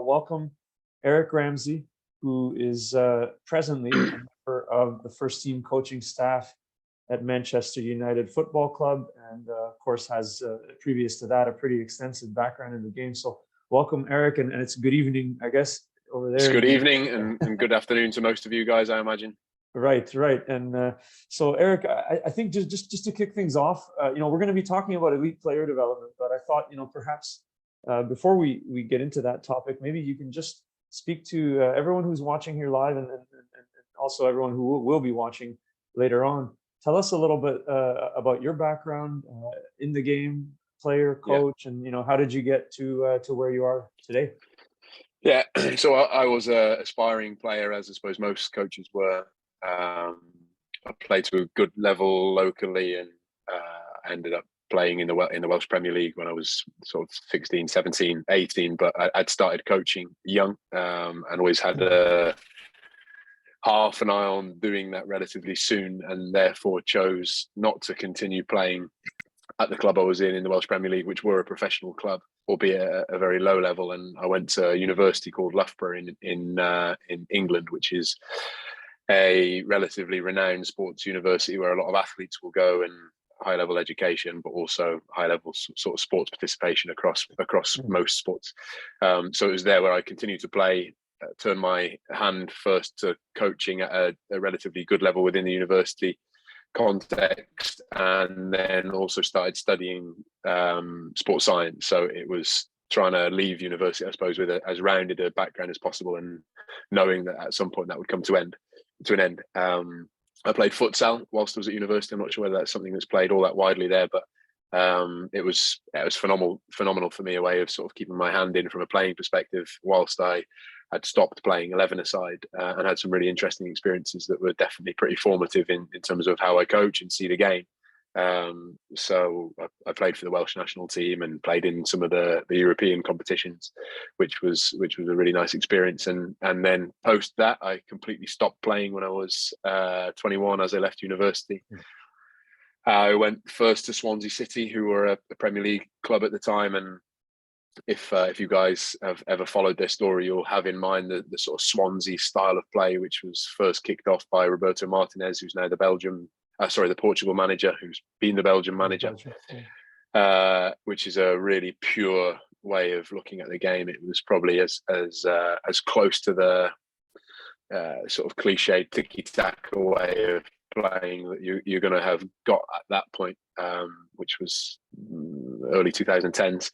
I'll welcome Eric Ramsay, who is presently a member of the first team coaching staff at Manchester United Football Club, and of course has, previous to that, a pretty extensive background in the game. So welcome, Eric, and it's good evening, I guess, over there. It's good evening and good afternoon to most of you guys, I imagine. Right. And so, Eric, I think just to kick things off, we're going to be talking about elite player development, but I thought, perhaps before we get into that topic, maybe you can just speak to everyone who's watching here live and also everyone who will be watching later on. Tell us a little bit about your background in the game, player, coach, and how did you get to where you are today? Yeah, so I was an aspiring player, as I suppose most coaches were. I played to a good level locally, and I ended up playing in the Welsh Premier League when I was sort of 16, 17, 18. But I'd started coaching young, and always had half an eye on doing that relatively soon, and therefore chose not to continue playing at the club I was in the Welsh Premier League, which were a professional club, albeit at a very low level. And I went to a university called Loughborough in England, which is a relatively renowned sports university where a lot of athletes will go, and high level education, but also high level sort of sports participation across most sports. So it was there where I continued to play, turned my hand first to coaching at a relatively good level within the university context, and then also started studying sports science. So it was trying to leave university, I suppose, with as rounded a background as possible, and knowing that at some point that would come to an end. I played futsal whilst I was at university. I'm not sure whether that's something that's played all that widely there, but it was phenomenal for me, a way of sort of keeping my hand in from a playing perspective whilst I had stopped playing 11-a-side, and had some really interesting experiences that were definitely pretty formative in terms of how I coach and see the game. So I played for the Welsh national team and played in some of the European competitions, which was a really nice experience. And then post that, I completely stopped playing when I was 21, as I left university. I went first to Swansea City, who were a Premier League club at the time, and if you guys have ever followed their story, you'll have in mind the sort of Swansea style of play, which was first kicked off by Roberto Martinez, who's now the Portugal manager, who's been the Belgian manager, which is a really pure way of looking at the game. It was probably as close to the sort of cliched tiki-taka way of playing that you're going to have got at that point, which was early 2010s.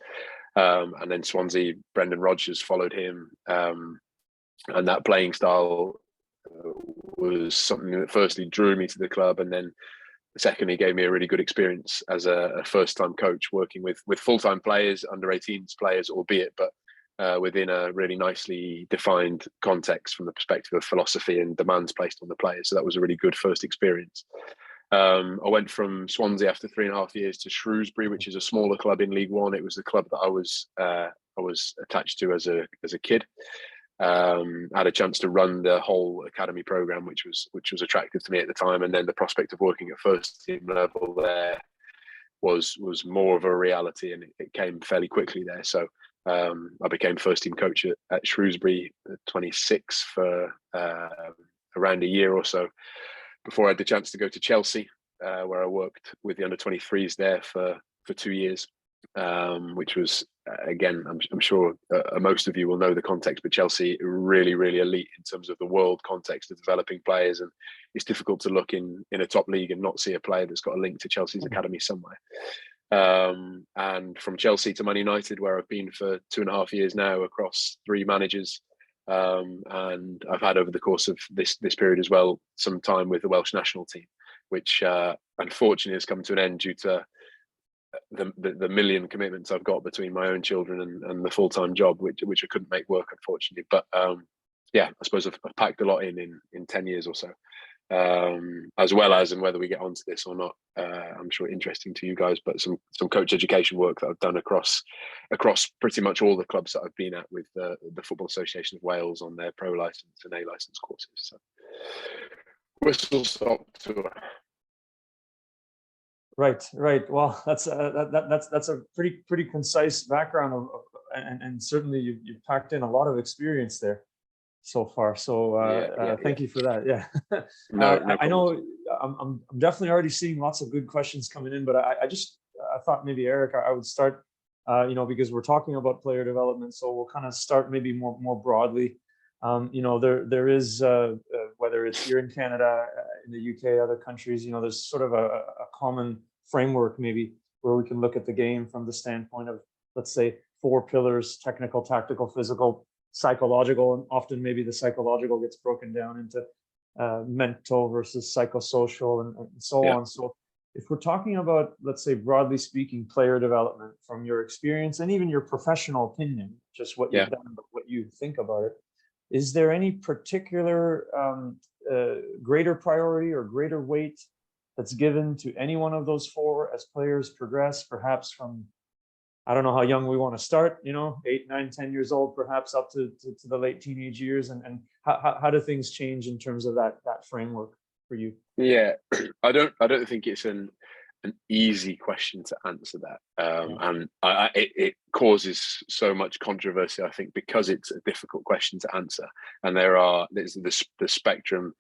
And then Swansea, Brendan Rodgers followed him, and that playing style was something that firstly drew me to the club, and then secondly gave me a really good experience as a first-time coach, working with full-time players, under 18s players, albeit, but within a really nicely defined context from the perspective of philosophy and demands placed on the players. So that was a really good first experience. I went from Swansea after 3.5 years to Shrewsbury, which is a smaller club in League One. It was the club that I was attached to as a kid. I had a chance to run the whole academy program, which was attractive to me at the time, and then the prospect of working at first team level there was more of a reality, and it came fairly quickly there. So I became first team coach at Shrewsbury, 26, for around a year or so, before I had the chance to go to Chelsea, where I worked with the under 23s there for 2 years, which was, again, I'm sure most of you will know the context, but Chelsea really, really elite in terms of the world context of developing players, and it's difficult to look in a top league and not see a player that's got a link to Chelsea's academy somewhere. And from Chelsea to Man United, where I've been for 2.5 years now, across 3 managers. And I've had, over the course of this period as well, some time with the Welsh national team, which unfortunately has come to an end due to the million commitments I've got between my own children and the full-time job, which I couldn't make work, unfortunately. But I suppose I've packed a lot in 10 years or so, as well as, and whether we get onto this or not, I'm sure interesting to you guys, but some coach education work that I've done across pretty much all the clubs that I've been at with the Football Association of Wales on their pro license and A license courses. So whistle stop tour. Right. Well, that's that's a pretty concise background and certainly you've packed in a lot of experience there so far. So Yeah. thank you for that. Yeah. No, no I problem at know all. I'm definitely already seeing lots of good questions coming in, but I thought maybe Eric, I would start, because we're talking about player development, so we'll kind of start maybe more broadly. There is whether it's here in Canada, in the UK, other countries, there's sort of a common framework maybe where we can look at the game from the standpoint of, let's say, 4 pillars: technical, tactical, physical, psychological, and often maybe the psychological gets broken down into mental versus psychosocial and so Yeah. on. So if we're talking about, let's say, broadly speaking, player development from your experience and even your professional opinion, just what you've done, but what you think about it, is there any particular greater priority or greater weight that's given to any one of those 4 as players progress, perhaps from, I don't know how young we want to start, 8, 9, 10 years old, perhaps up to the late teenage years, and how do things change in terms of that framework for you? Yeah, I don't think it's an easy question to answer that, and it causes so much controversy, I think, because it's a difficult question to answer, and there's the spectrum,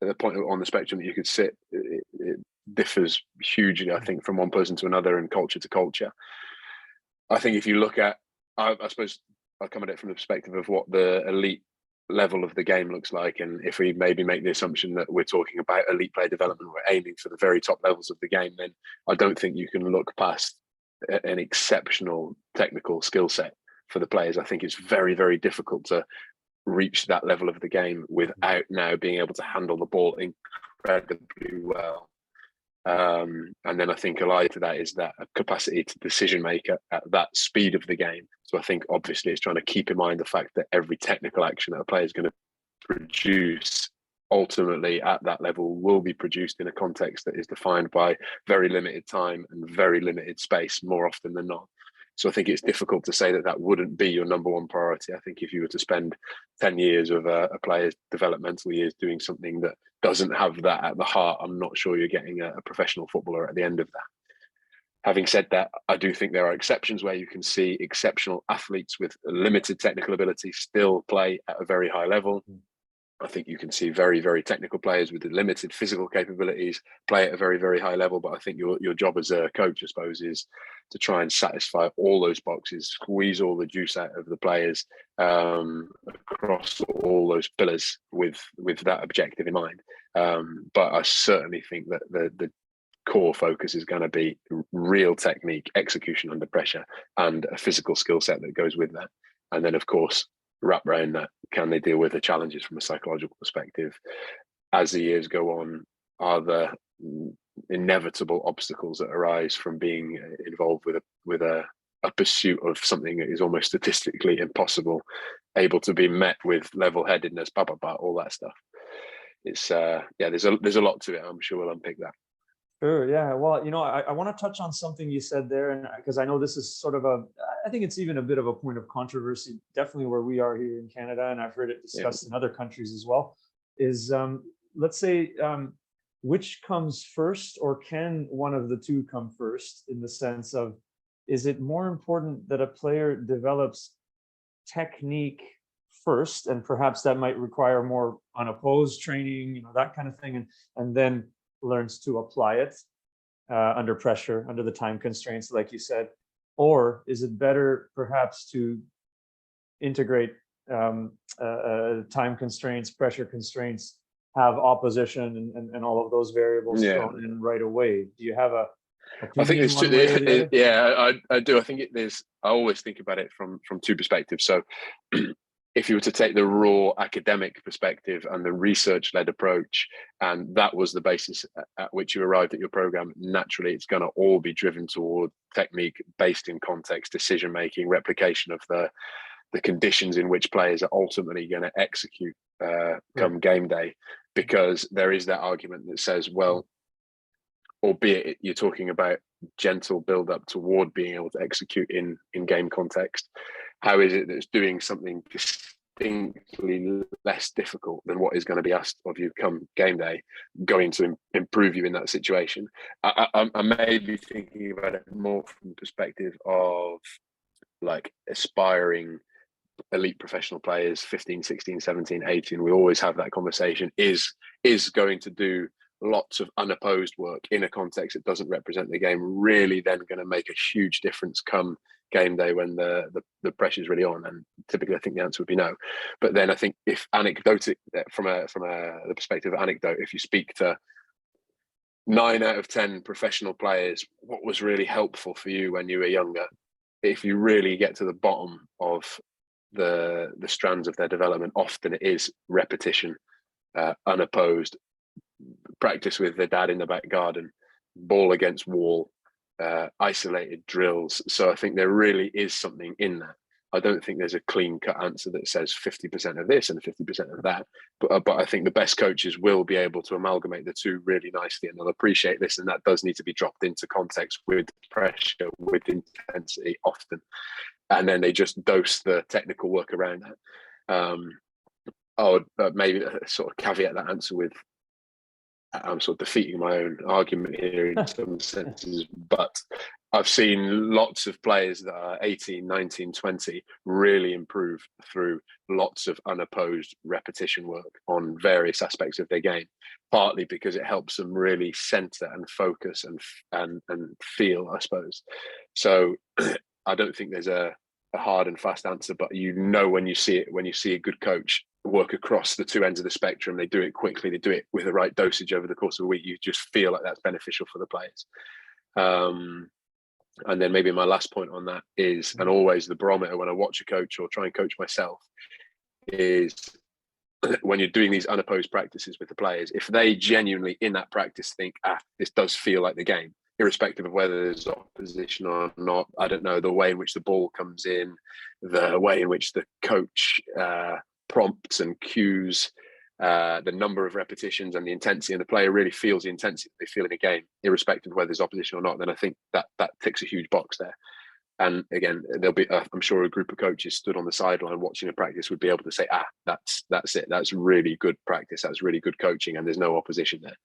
the point on the spectrum that you could sit, it differs hugely, I think, from one person to another and culture to culture. I think if you look at, I suppose I'll come at it from the perspective of what the elite level of the game looks like, and if we maybe make the assumption that we're talking about elite player development, we're aiming for the very top levels of the game, then I don't think you can look past an exceptional technical skill set for the players. I think it's very, very difficult to reach that level of the game without now being able to handle the ball incredibly well. And then I think allied to that is that capacity to decision make at that speed of the game. So I think obviously it's trying to keep in mind the fact that every technical action that a player is going to produce ultimately at that level will be produced in a context that is defined by very limited time and very limited space more often than not. So I think it's difficult to say that that wouldn't be your number one priority. I think if you were to spend 10 years of a player's developmental years doing something that doesn't have that at the heart, I'm not sure you're getting a professional footballer at the end of that. Having said that, I do think there are exceptions where you can see exceptional athletes with limited technical ability still play at a very high level. I think you can see very, very technical players with limited physical capabilities play at a very, very high level. But I think your job as a coach, I suppose, is to try and satisfy all those boxes, squeeze all the juice out of the players across all those pillars with that objective in mind. But I certainly think that the core focus is going to be real technique, execution under pressure, and a physical skill set that goes with that. And then, of course, wrap around that, can they deal with the challenges from a psychological perspective as the years go on? Are the inevitable obstacles that arise from being involved with a pursuit of something that is almost statistically impossible able to be met with level-headedness, all that stuff? It's there's a lot to it. I'm sure we'll unpick that. Sure. Yeah. Well, I want to touch on something you said there, and because I know this is sort of I think it's even a bit of a point of controversy, definitely where we are here in Canada, and I've heard it discussed in other countries as well, is let's say, which comes first, or can one of the two come first, in the sense of, is it more important that a player develops technique first, and perhaps that might require more unopposed training, that kind of thing, and then learns to apply it under pressure, under the time constraints, like you said? Or is it better perhaps to integrate time constraints, pressure constraints, have opposition and all of those variables thrown in right away? Do you have a opinion? I think there's one way or the other? I do. I think I always think about it from two perspectives. So if you were to take the raw academic perspective and the research-led approach, and that was the basis at which you arrived at your program, naturally it's going to all be driven toward technique based in context, decision-making, replication of the conditions in which players are ultimately going to execute come game day, because there is that argument that says, well, albeit you're talking about gentle build up toward being able to execute in game context, how is it that it's doing something distinct distinctly less difficult than what is going to be asked of you come game day, going to improve you in that situation. I may be thinking about it more from the perspective of like aspiring elite professional players, 15, 16, 17, 18. We always have that conversation, is going to do lots of unopposed work in a context that doesn't represent the game really then going to make a huge difference come game day when the pressure's really on? And typically I think the answer would be no. But then I think if anecdotic, from the perspective of anecdote, if you speak to 9 out of 10 professional players, what was really helpful for you when you were younger, if you really get to the bottom of the strands of their development, often it is repetition, unopposed, practice with their dad in the back garden, ball against wall, isolated drills. So I think there really is something in that. I don't think there's a clean cut answer that says 50% of this and 50% of that. But I think the best coaches will be able to amalgamate the two really nicely, and they'll appreciate this. And that does need to be dropped into context with pressure, with intensity often. And then they just dose the technical work around that. I would maybe sort of caveat that answer with, I'm sort of defeating my own argument here in some senses, but I've seen lots of players that are 18, 19, 20 really improve through lots of unopposed repetition work on various aspects of their game, partly because it helps them really center and focus and feel, I suppose. So I don't think there's a hard and fast answer, but when you see it, when you see a good coach work across the two ends of the spectrum, they do it quickly, they do it with the right dosage over the course of a week, you just feel like that's beneficial for the players. And then maybe my last point on that is, and always the barometer when I watch a coach or try and coach myself, is when you're doing these unopposed practices with the players, if they genuinely in that practice think, this does feel like the game, irrespective of whether there's opposition or not, I don't know, the way in which the ball comes in, the way in which the coach prompts and cues, the number of repetitions and the intensity, and the player really feels the intensity they feel in a game, irrespective of whether there's opposition or not, then I think that ticks a huge box there. And again, there'll be, I'm sure, a group of coaches stood on the sideline watching a practice would be able to say, that's it. That's really good practice. That's really good coaching, and there's no opposition there.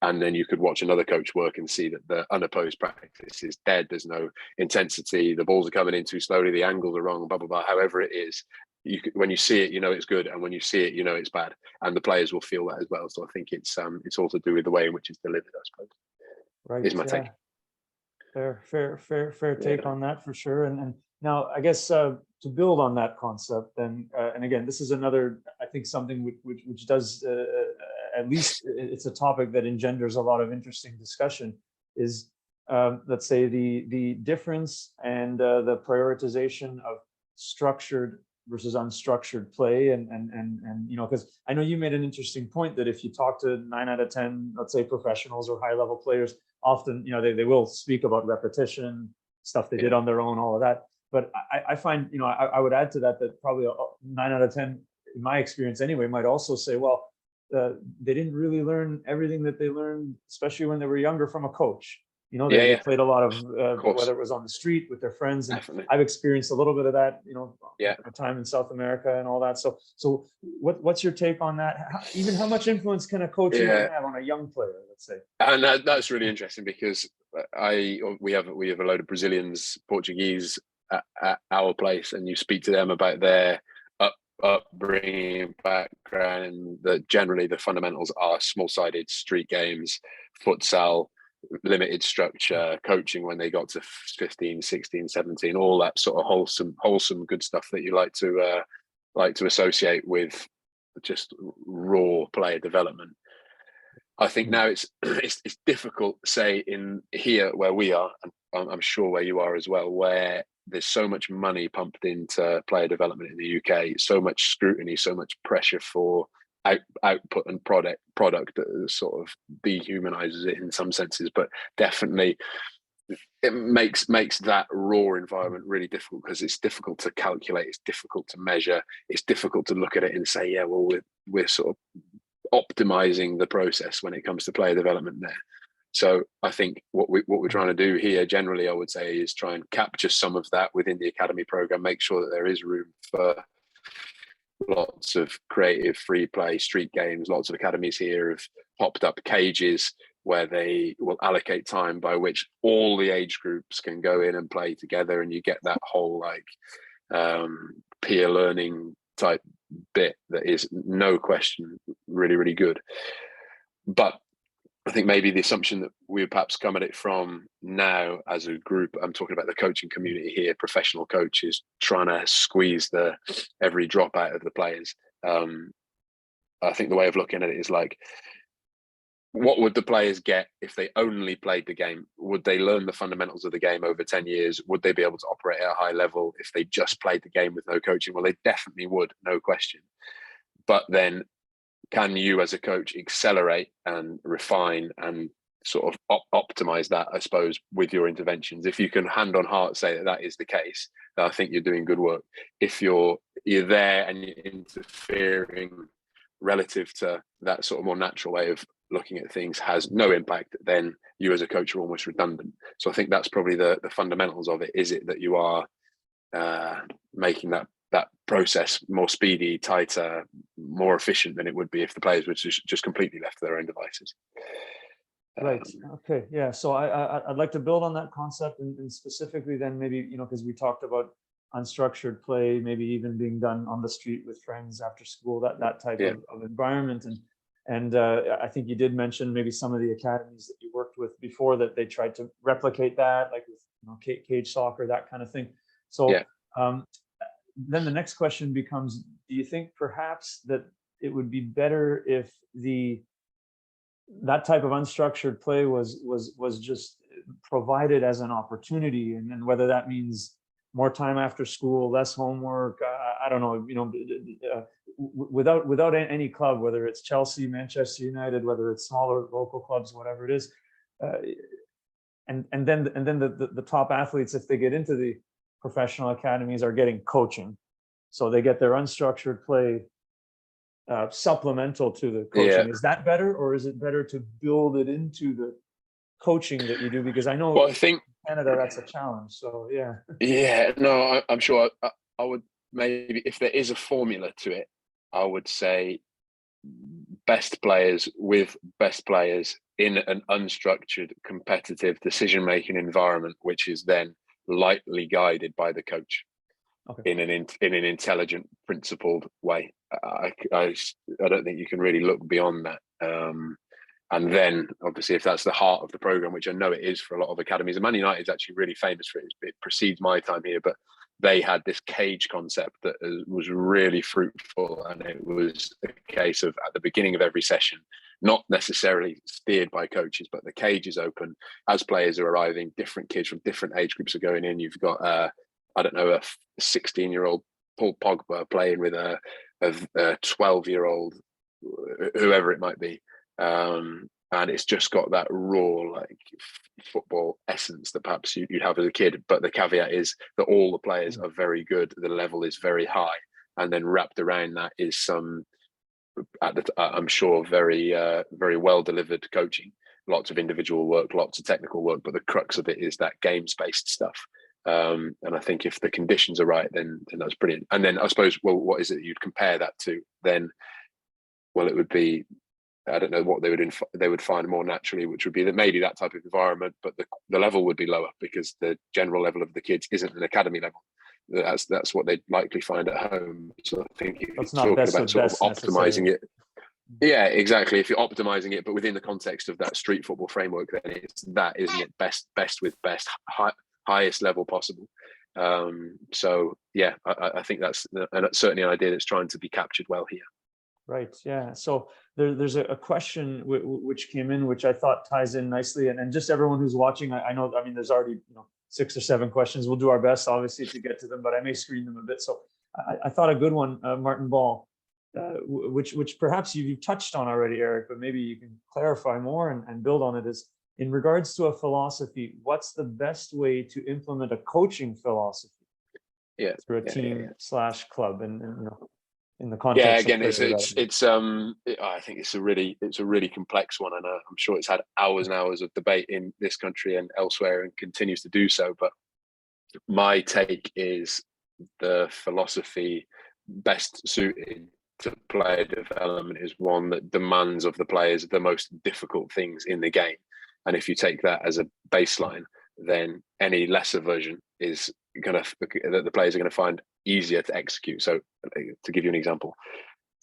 And then you could watch another coach work and see that the unopposed practice is dead. There's no intensity. The balls are coming in too slowly. The angles are wrong, blah, blah, blah. However it is, when you see it, you know it's good. And when you see it, you know it's bad. And the players will feel that as well. So I think it's all to do with the way in which it's delivered, I suppose. Right. Is my take. Fair take on that for sure. And now I guess to build on that concept, and again, this is another, I think, something which does at least it's a topic that engenders a lot of interesting discussion, is let's say the difference and the prioritization of structured versus unstructured play, and because I know you made an interesting point that if you talk to 9 out of 10, let's say, professionals or high level players, often they will speak about repetition, stuff they did on their own, all of that. But I find I would add to that probably 9 out of 10, in my experience anyway, might also say, well, they didn't really learn everything that they learned, especially when they were younger, from a coach. They played a lot of whether it was on the street with their friends, and Definitely. I've experienced a little bit of that, my time in South America and all that. So what's your take on that? How much influence can a coach even have on a young player, let's say? And that's really interesting, because we have a load of Brazilians, Portuguese at our place, and you speak to them about their upbringing, background, that generally the fundamentals are small-sided street games, futsal, limited structure, coaching when they got to 15, 16, 17, all that sort of wholesome good stuff that you like to associate with just raw player development. I think now it's difficult, say, in here where we are, and I'm sure where you are as well, where there's so much money pumped into player development in the UK, so much scrutiny, so much pressure for output and product that sort of dehumanizes it in some senses, but definitely it makes that raw environment really difficult, because it's difficult to calculate, it's difficult to measure, it's difficult to look at it and say, yeah, well, we're sort of optimizing the process when it comes to player development there. So I think what we're trying to do here generally, I would say, is try and capture some of that within the academy program, make sure that there is room for lots of creative free play street games. Lots of academies here have popped up cages where they will allocate time by which all the age groups can go in and play together, and you get that whole peer learning type bit that is no question really good. But I think maybe the assumption that we perhaps come at it from now as a group, I'm talking about the coaching community here, professional coaches trying to squeeze every drop out of the players. I think the way of looking at it is like, what would the players get if they only played the game? Would they learn the fundamentals of the game over 10 years? Would they be able to operate at a high level if they just played the game with no coaching? Well, they definitely would, no question. But then can you as a coach accelerate and refine and sort of optimize that, I suppose, with your interventions? If you can hand on heart say that is the case, then I think you're doing good work. If you're there and you're interfering relative to that sort of more natural way of looking at things has no impact, then you as a coach are almost redundant. So I think that's probably the fundamentals of it. Is it that you are making that process more speedy, tighter, more efficient than it would be if the players were just completely left to their own devices? Right. Okay. Yeah. So I'd like to build on that concept, and specifically then maybe, because we talked about unstructured play, maybe even being done on the street with friends after school, that type of environment. And I think you did mention maybe some of the academies that you worked with before that they tried to replicate that, like with cage soccer, that kind of thing. So then the next question becomes, do you think perhaps that it would be better if that type of unstructured play was just provided as an opportunity, and whether that means more time after school, less homework, I don't know, without any club, whether it's Chelsea, Manchester United, whether it's smaller local clubs, whatever it is, and then the top athletes, if they get into the professional academies, are getting coaching, so they get their unstructured play supplemental to the coaching. Is that better, or is it better to build it into the coaching that you do? Because I know, well, I think in Canada that's a challenge. So no, I'm sure I would, maybe if there is a formula to it, I would say best players with best players in an unstructured, competitive decision-making environment, which is then lightly guided by the coach in an intelligent, principled way. I don't think you can really look beyond that. And then, obviously, if that's the heart of the program, which I know it is for a lot of academies, and Man United is actually really famous for it. It precedes my time here, but they had this cage concept that was really fruitful, and it was a case of at the beginning of every session, not necessarily steered by coaches, but the cage is open as players are arriving. Different kids from different age groups are going in. You've got a 16-year-old Paul Pogba playing with a 12-year-old, whoever it might be. And it's just got that raw football essence that perhaps you'd have as a kid, but the caveat is that all the players are very good, the level is very high, and then wrapped around that is some, I'm sure, very well delivered coaching, lots of individual work, lots of technical work, but the crux of it is that games-based stuff. And I think if the conditions are right, then that's brilliant. And then I suppose, well, what is it you'd compare that to then? Well, it would be, I don't know what they would find more naturally, which would be that maybe that type of environment, but the level would be lower because the general level of the kids isn't an academy level. That's what they'd likely find at home. So I think if you're talking about sort of optimizing it. Yeah, exactly. If you're optimizing it, but within the context of that street football framework, then it's that, isn't it? Best with best, highest level possible. So yeah, I think that's certainly an idea that's trying to be captured well here. Right. Yeah. So there's a question which came in, which I thought ties in nicely, and just everyone who's watching, I know, I mean, there's already 6 or 7 questions. We'll do our best, obviously, to get to them, but I may screen them a bit. So I thought a good one, Martin Ball, which perhaps you've touched on already, Eric, but maybe you can clarify more and build on it, is in regards to a philosophy. What's the best way to implement a coaching philosophy through a team / club, and in the context? Yeah, again, I think it's a really complex one, and I'm sure it's had hours and hours of debate in this country and elsewhere, and continues to do so. But my take is the philosophy best suited to player development is one that demands of the players the most difficult things in the game. And if you take that as a baseline, then any lesser version is that the players are going to find easier to execute. So to give you an example,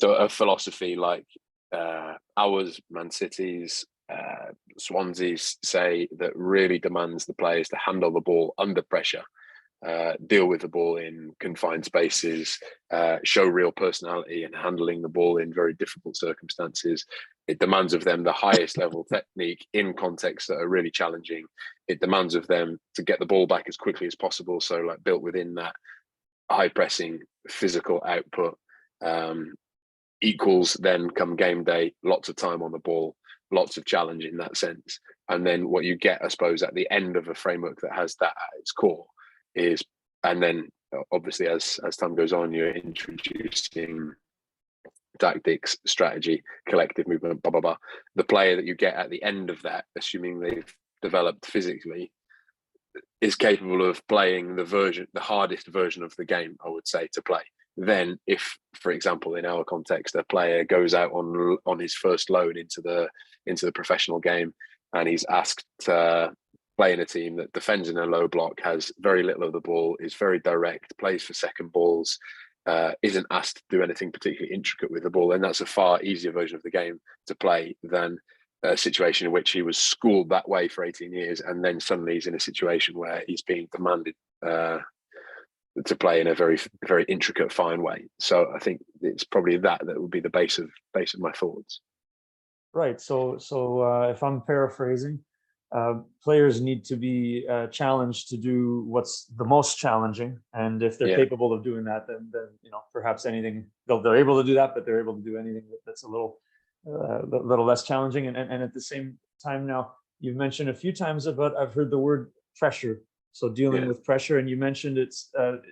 so a philosophy like ours, Man City's, Swansea's, say, that really demands the players to handle the ball under pressure, deal with the ball in confined spaces, show real personality and handling the ball in very difficult circumstances. It demands of them the highest level technique in contexts that are really challenging. It demands of them to get the ball back as quickly as possible. So like built within that high pressing physical output, equals then come game day, lots of time on the ball, lots of challenge in that sense. And then what you get, I suppose, at the end of a framework that has that at its core is, and then obviously as time goes on, you're introducing tactics, strategy, collective movement, blah, blah, blah. The player that you get at the end of that, assuming they've developed physically, is capable of playing the hardest version of the game, I would say, to play. Then if, for example, in our context, a player goes out on his first loan into the professional game and he's asked to play in a team that defends in a low block, has very little of the ball, is very direct, plays for second balls, isn't asked to do anything particularly intricate with the ball, and that's a far easier version of the game to play than a situation in which he was schooled that way for 18 years and then suddenly he's in a situation where he's being demanded to play in a very, very intricate, fine way. So I think it's probably that would be the base of my thoughts. Right. So if I'm paraphrasing, players need to be challenged to do what's the most challenging, and if they're capable of doing that, then perhaps anything they're able to do that, but they're able to do anything that's a little less challenging. And at the same time, now you've mentioned a few times about, I've heard the word pressure. So dealing with pressure, and you mentioned it's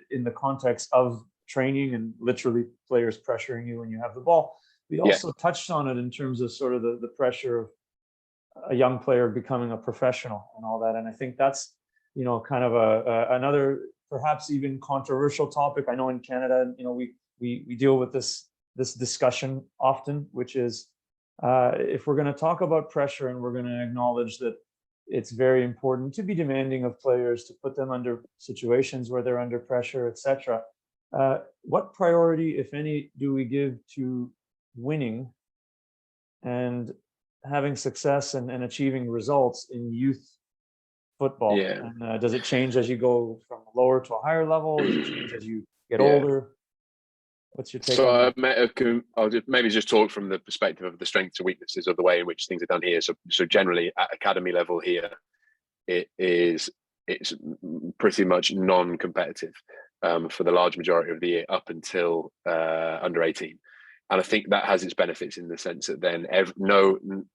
in the context of training and literally players pressuring you when you have the ball. We also touched on it in terms of sort of the pressure of a young player becoming a professional and all that. And I think that's, kind of another perhaps even controversial topic. I know in Canada, we deal with this discussion often, which is if we're going to talk about pressure and we're going to acknowledge that it's very important to be demanding of players, to put them under situations where they're under pressure, etc. What priority, if any, do we give to winning and having success and achieving results in youth football? And does it change as you go from a lower to a higher level? Does it change as you get older? What's your take on that? I'll just talk from the perspective of the strengths and weaknesses of the way in which things are done here. So generally at academy level here, it's pretty much non-competitive for the large majority of the year up until under 18. And I think that has its benefits in the sense that then I'm going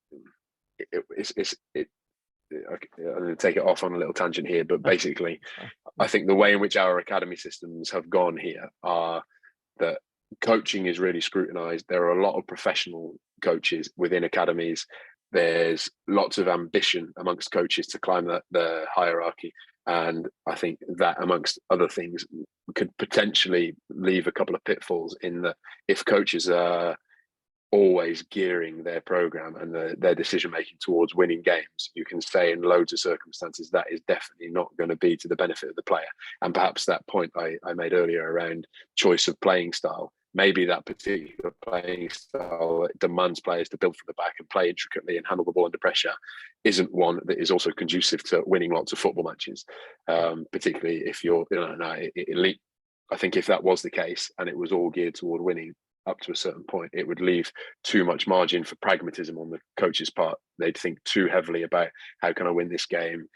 to take it off on a little tangent here, but basically, I think the way in which our academy systems have gone here are that coaching is really scrutinized. There are a lot of professional coaches within academies. There's lots of ambition amongst coaches to climb the hierarchy. And I think that, amongst other things, could potentially leave a couple of pitfalls in that if coaches are always gearing their program and their decision making towards winning games, you can say in loads of circumstances that is definitely not going to be to the benefit of the player. And perhaps that point I made earlier around choice of playing style, maybe that particular playing style that demands players to build from the back and play intricately and handle the ball under pressure isn't one that is also conducive to winning lots of football matches, particularly if you're elite. I think if that was the case and it was all geared toward winning up to a certain point, it would leave too much margin for pragmatism on the coach's part. They'd think too heavily about how can I win this game?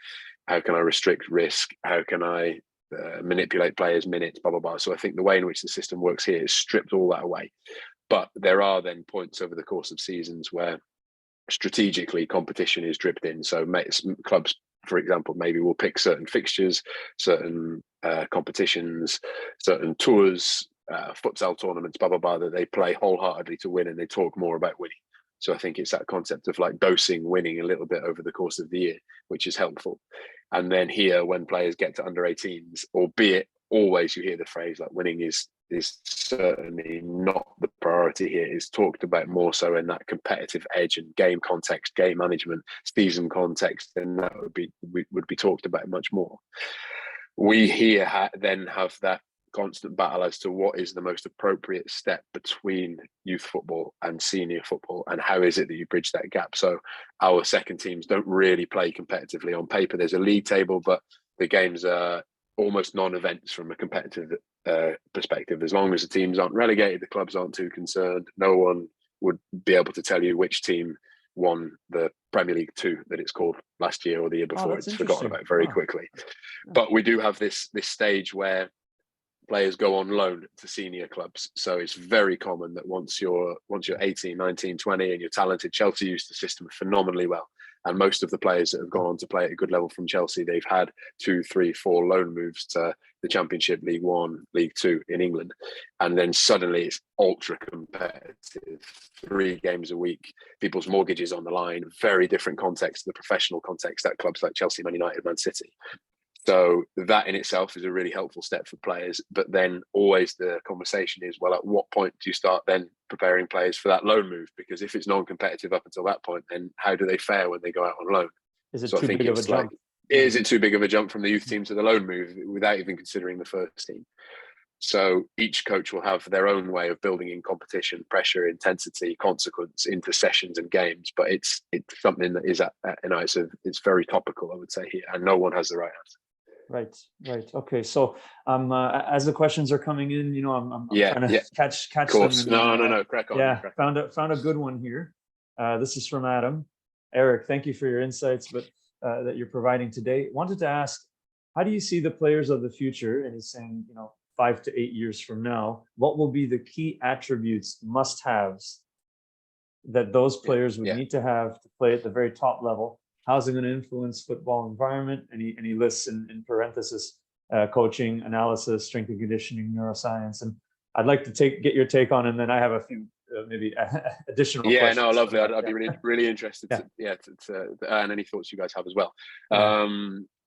How can I restrict risk? How can I manipulate players' minutes, blah, blah, blah. So I think the way in which the system works here is stripped all that away. But there are then points over the course of seasons where strategically competition is dripped in. So clubs, for example, maybe will pick certain fixtures, certain competitions, certain tours, futsal tournaments, blah, blah, blah, that they play wholeheartedly to win, and they talk more about winning. So I think it's that concept of like dosing winning a little bit over the course of the year, which is helpful. And then here, when players get to under 18s, albeit always you hear the phrase like winning is certainly not the priority here. It's talked about more so in that competitive edge and game context, game management, season context, and that would be talked about much more. We here then have that constant battle as to what is the most appropriate step between youth football and senior football, and how is it that you bridge that gap. So our second teams don't really play competitively on paper. There's a league table, but the games are almost non-events from a competitive perspective. As long as the teams aren't relegated, the clubs aren't too concerned. No one would be able to tell you which team won the Premier League 2 that it's called last year or the year before. It's forgotten about very quickly. But we do have this stage where players go on loan to senior clubs. So it's very common that once you're 18, 19, 20 and you're talented, Chelsea used the system phenomenally well. And most of the players that have gone on to play at a good level from Chelsea, they've had 2, 3, 4 loan moves to the Championship, League One, League Two in England. And then suddenly it's ultra competitive, 3 games a week, people's mortgages on the line, very different context to the professional context at clubs like Chelsea, Man United, Man City. So that in itself is a really helpful step for players. But then always the conversation is, well, at what point do you start then preparing players for that loan move? Because if it's non-competitive up until that point, then how do they fare when they go out on loan? Is it too big of a jump? Is it too big of a jump from the youth team to the loan move without even considering the first team? So each coach will have their own way of building in competition, pressure, intensity, consequence into sessions and games. But it's something that is it's very topical, I would say here, and no one has the right answer. Right. Okay. So as the questions are coming in, I'm trying to catch them. No. Crack on. Yeah, found a good one here. This is from Adam. Eric, thank you for your insights, but that you're providing today. Wanted to ask, how do you see the players of the future? And he's saying, 5 to 8 years from now, what will be the key attributes, must-haves that those players would need to have to play at the very top level? How's it going to influence football environment? And he lists in parenthesis, coaching, analysis, strength and conditioning, neuroscience. And I'd like to get your take on, and then I have a few maybe additional questions. Yeah, no, lovely. I'd be really interested to and any thoughts you guys have as well.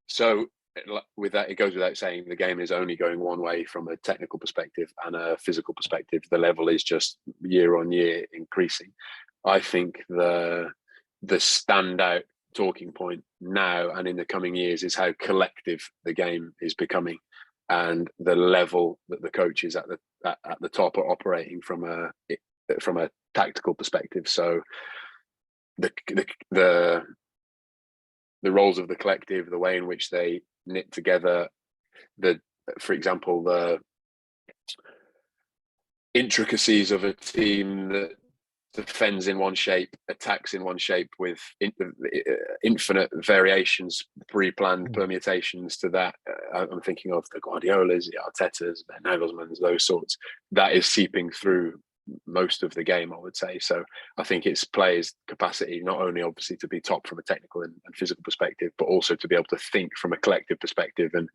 So with that, it goes without saying the game is only going one way from a technical perspective and a physical perspective. The level is just year on year increasing. I think the standout talking point now and in the coming years is how collective the game is becoming, and the level that the coaches at the top are operating from a tactical perspective. So the roles of the collective, the way in which they knit together, for example, the intricacies of a team that defends in one shape, attacks in one shape with infinite variations, pre-planned permutations to that. I'm thinking of the Guardiolas, the Artetas, the Nagelsmanns, those sorts. That is seeping through most of the game, I would say. So I think it's players' capacity not only obviously to be top from a technical and physical perspective, but also to be able to think from a collective perspective and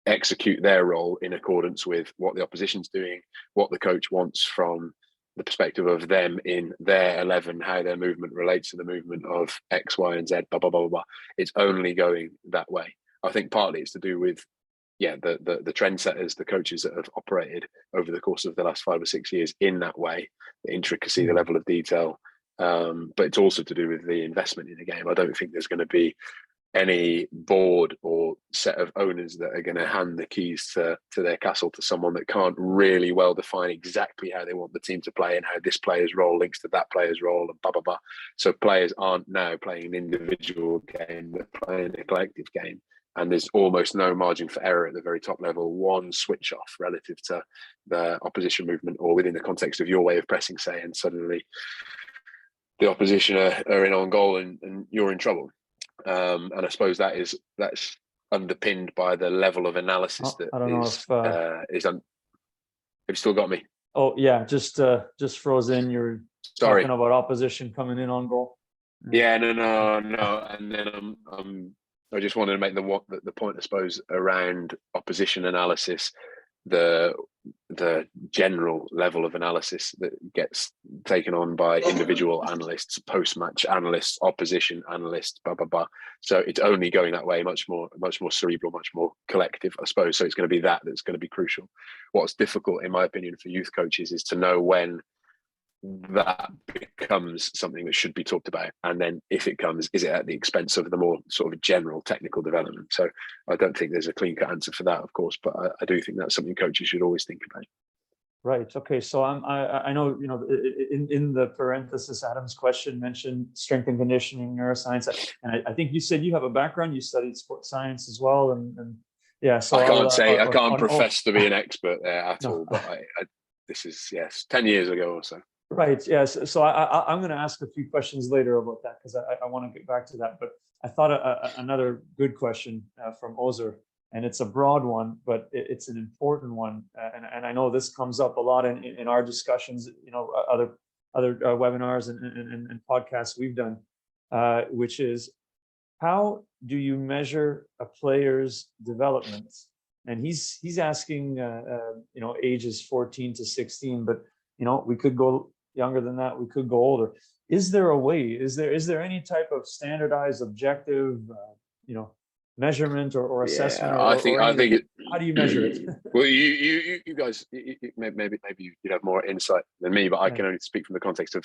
execute their role in accordance with what the opposition's doing, what the coach wants from the perspective of them in their 11, how their movement relates to the movement of X, Y, and Z, blah, blah, blah, blah. It's only going that way. I think partly it's to do with the trendsetters, the coaches that have operated over the course of the last 5 or 6 years in that way, the intricacy, the level of detail, but it's also to do with the investment in the game. I don't think there's going to be any board or set of owners that are going to hand the keys to their castle to someone that can't really well define exactly how they want the team to play and how this player's role links to that player's role and blah, blah, blah. So players aren't now playing an individual game, they're playing a collective game. And there's almost no margin for error at the very top level. One switch off relative to the opposition movement or within the context of your way of pressing, say, and suddenly the opposition are in on goal and you're in trouble. And I suppose that's underpinned by the level of analysis that I don't know if have you still got me? Oh yeah, just froze in. You're talking about opposition coming in on goal. Yeah, no. And then I just wanted to make the point, I suppose, around opposition analysis. The the general level of analysis that gets taken on by individual analysts, post-match analysts, opposition analysts, blah blah blah. So it's only going that way, much more cerebral, much more collective, I suppose. So it's going to be that's going to be crucial. What's difficult, in my opinion, for youth coaches is to know when that becomes something that should be talked about, and then if it comes, is it at the expense of the more sort of general technical development? So I don't think there's a clean-cut answer for that, of course, but I do think that's something coaches should always think about. Right. Okay. So I know, you know, in the parenthesis, Adam's question mentioned strength and conditioning, neuroscience, and I think you said you have a background. You studied sports science as well, and yeah. So I can't profess to be an expert there at all, but this is 10 years ago or so. Right. Yes. So I'm going to ask a few questions later about that, because I want to get back to that. But I thought another good question from Ozer, and it's a broad one, but it's an important one. And I know this comes up a lot in our discussions, you know, other webinars and podcasts we've done, which is, how do you measure a player's development? And he's asking, you know, ages 14 to 16, but you know, we could go younger than that, we could go older. Is there a way? Is there any type of standardized, objective, you know, measurement or assessment? I think how do you measure it? Well, you guys, maybe you'd have more insight than me, but I can only speak from the context of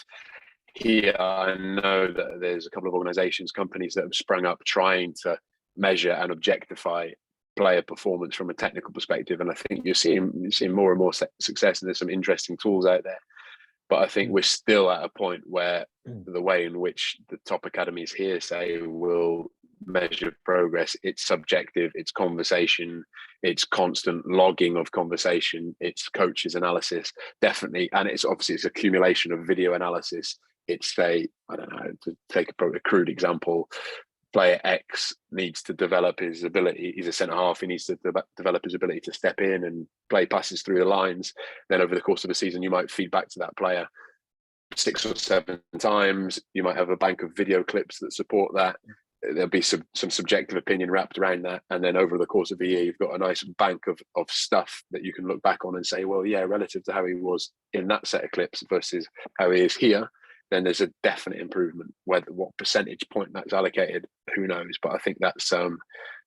here. I know that there's a couple of organizations, companies that have sprung up trying to measure and objectify player performance from a technical perspective, and I think you're seeing more and more success, and there's some interesting tools out there. But I think we're still at a point where the way in which the top academies here say will measure progress, it's subjective, it's conversation, it's constant logging of conversation, it's coaches analysis, definitely, and it's obviously it's accumulation of video analysis. It's I don't know, to take a crude example, player X needs to develop his ability. He's a centre half. He needs to develop his ability to step in and play passes through the lines. Then over the course of a season, you might feed back to that player 6 or 7 times. You might have a bank of video clips that support that. There'll be some subjective opinion wrapped around that. And then over the course of the year, you've got a nice bank of stuff that you can look back on and say, well, yeah, relative to how he was in that set of clips versus how he is here, then there's a definite improvement. What percentage point that's allocated, who knows? But I think that's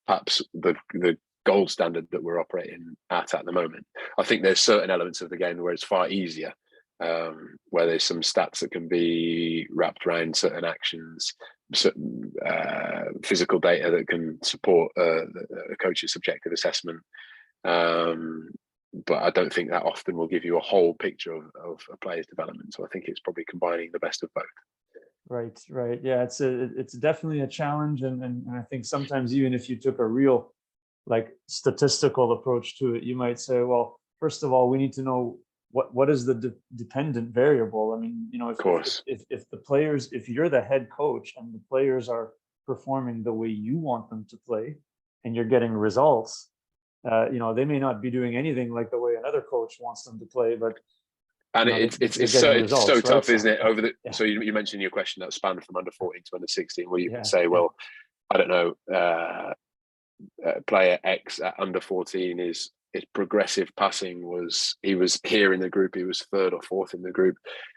perhaps the gold standard that we're operating at the moment. I think there's certain elements of the game where it's far easier, where there's some stats that can be wrapped around certain actions, certain physical data that can support a coach's subjective assessment. But I don't think that often will give you a whole picture of a player's development. So I think it's probably combining the best of both. Right. Yeah, it's definitely a challenge, and I think sometimes even if you took a real like statistical approach to it, you might say, well, first of all, we need to know what is the dependent variable. I mean, you know, if the players, if you're the head coach and the players are performing the way you want them to play, and you're getting results. You know, they may not be doing anything like the way another coach wants them to play, but it's so tough, isn't it? So you mentioned in your question that span from under 14 to under 16, where you can say, well, I don't know, player X at under 14 his progressive passing he was here in the group, he was 3rd or 4th in the group,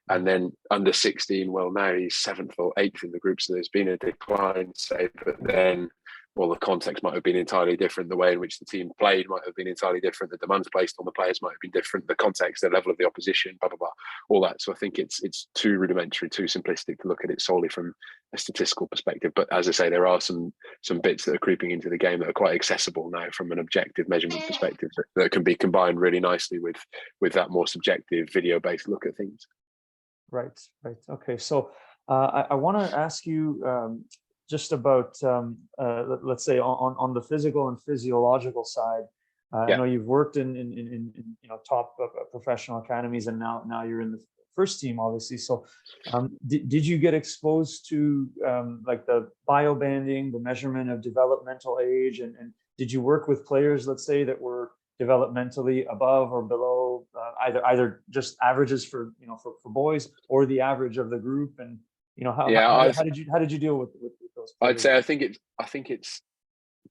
and then under 16, well, now he's 7th or 8th in the group, so there's been a decline, say, but then, well, the context might have been entirely different. The way in which the team played might have been entirely different. The demands placed on the players might have been different. The context, the level of the opposition, blah, blah, blah, all that. So I think it's too rudimentary, too simplistic to look at it solely from a statistical perspective. But as I say, there are some bits that are creeping into the game that are quite accessible now from an objective measurement perspective that can be combined really nicely with that more subjective video-based look at things. Right. Okay. So I want to ask you just about, let's say, on the physical and physiological side. I know you've worked in you know, top professional academies, and now you're in the first team, obviously. So did you get exposed to like the biobanding, the measurement of developmental age, and did you work with players, let's say, that were developmentally above or below either just averages for, you know, for boys, or the average of the group? And you know, how did you deal with those players? I'd say I think it's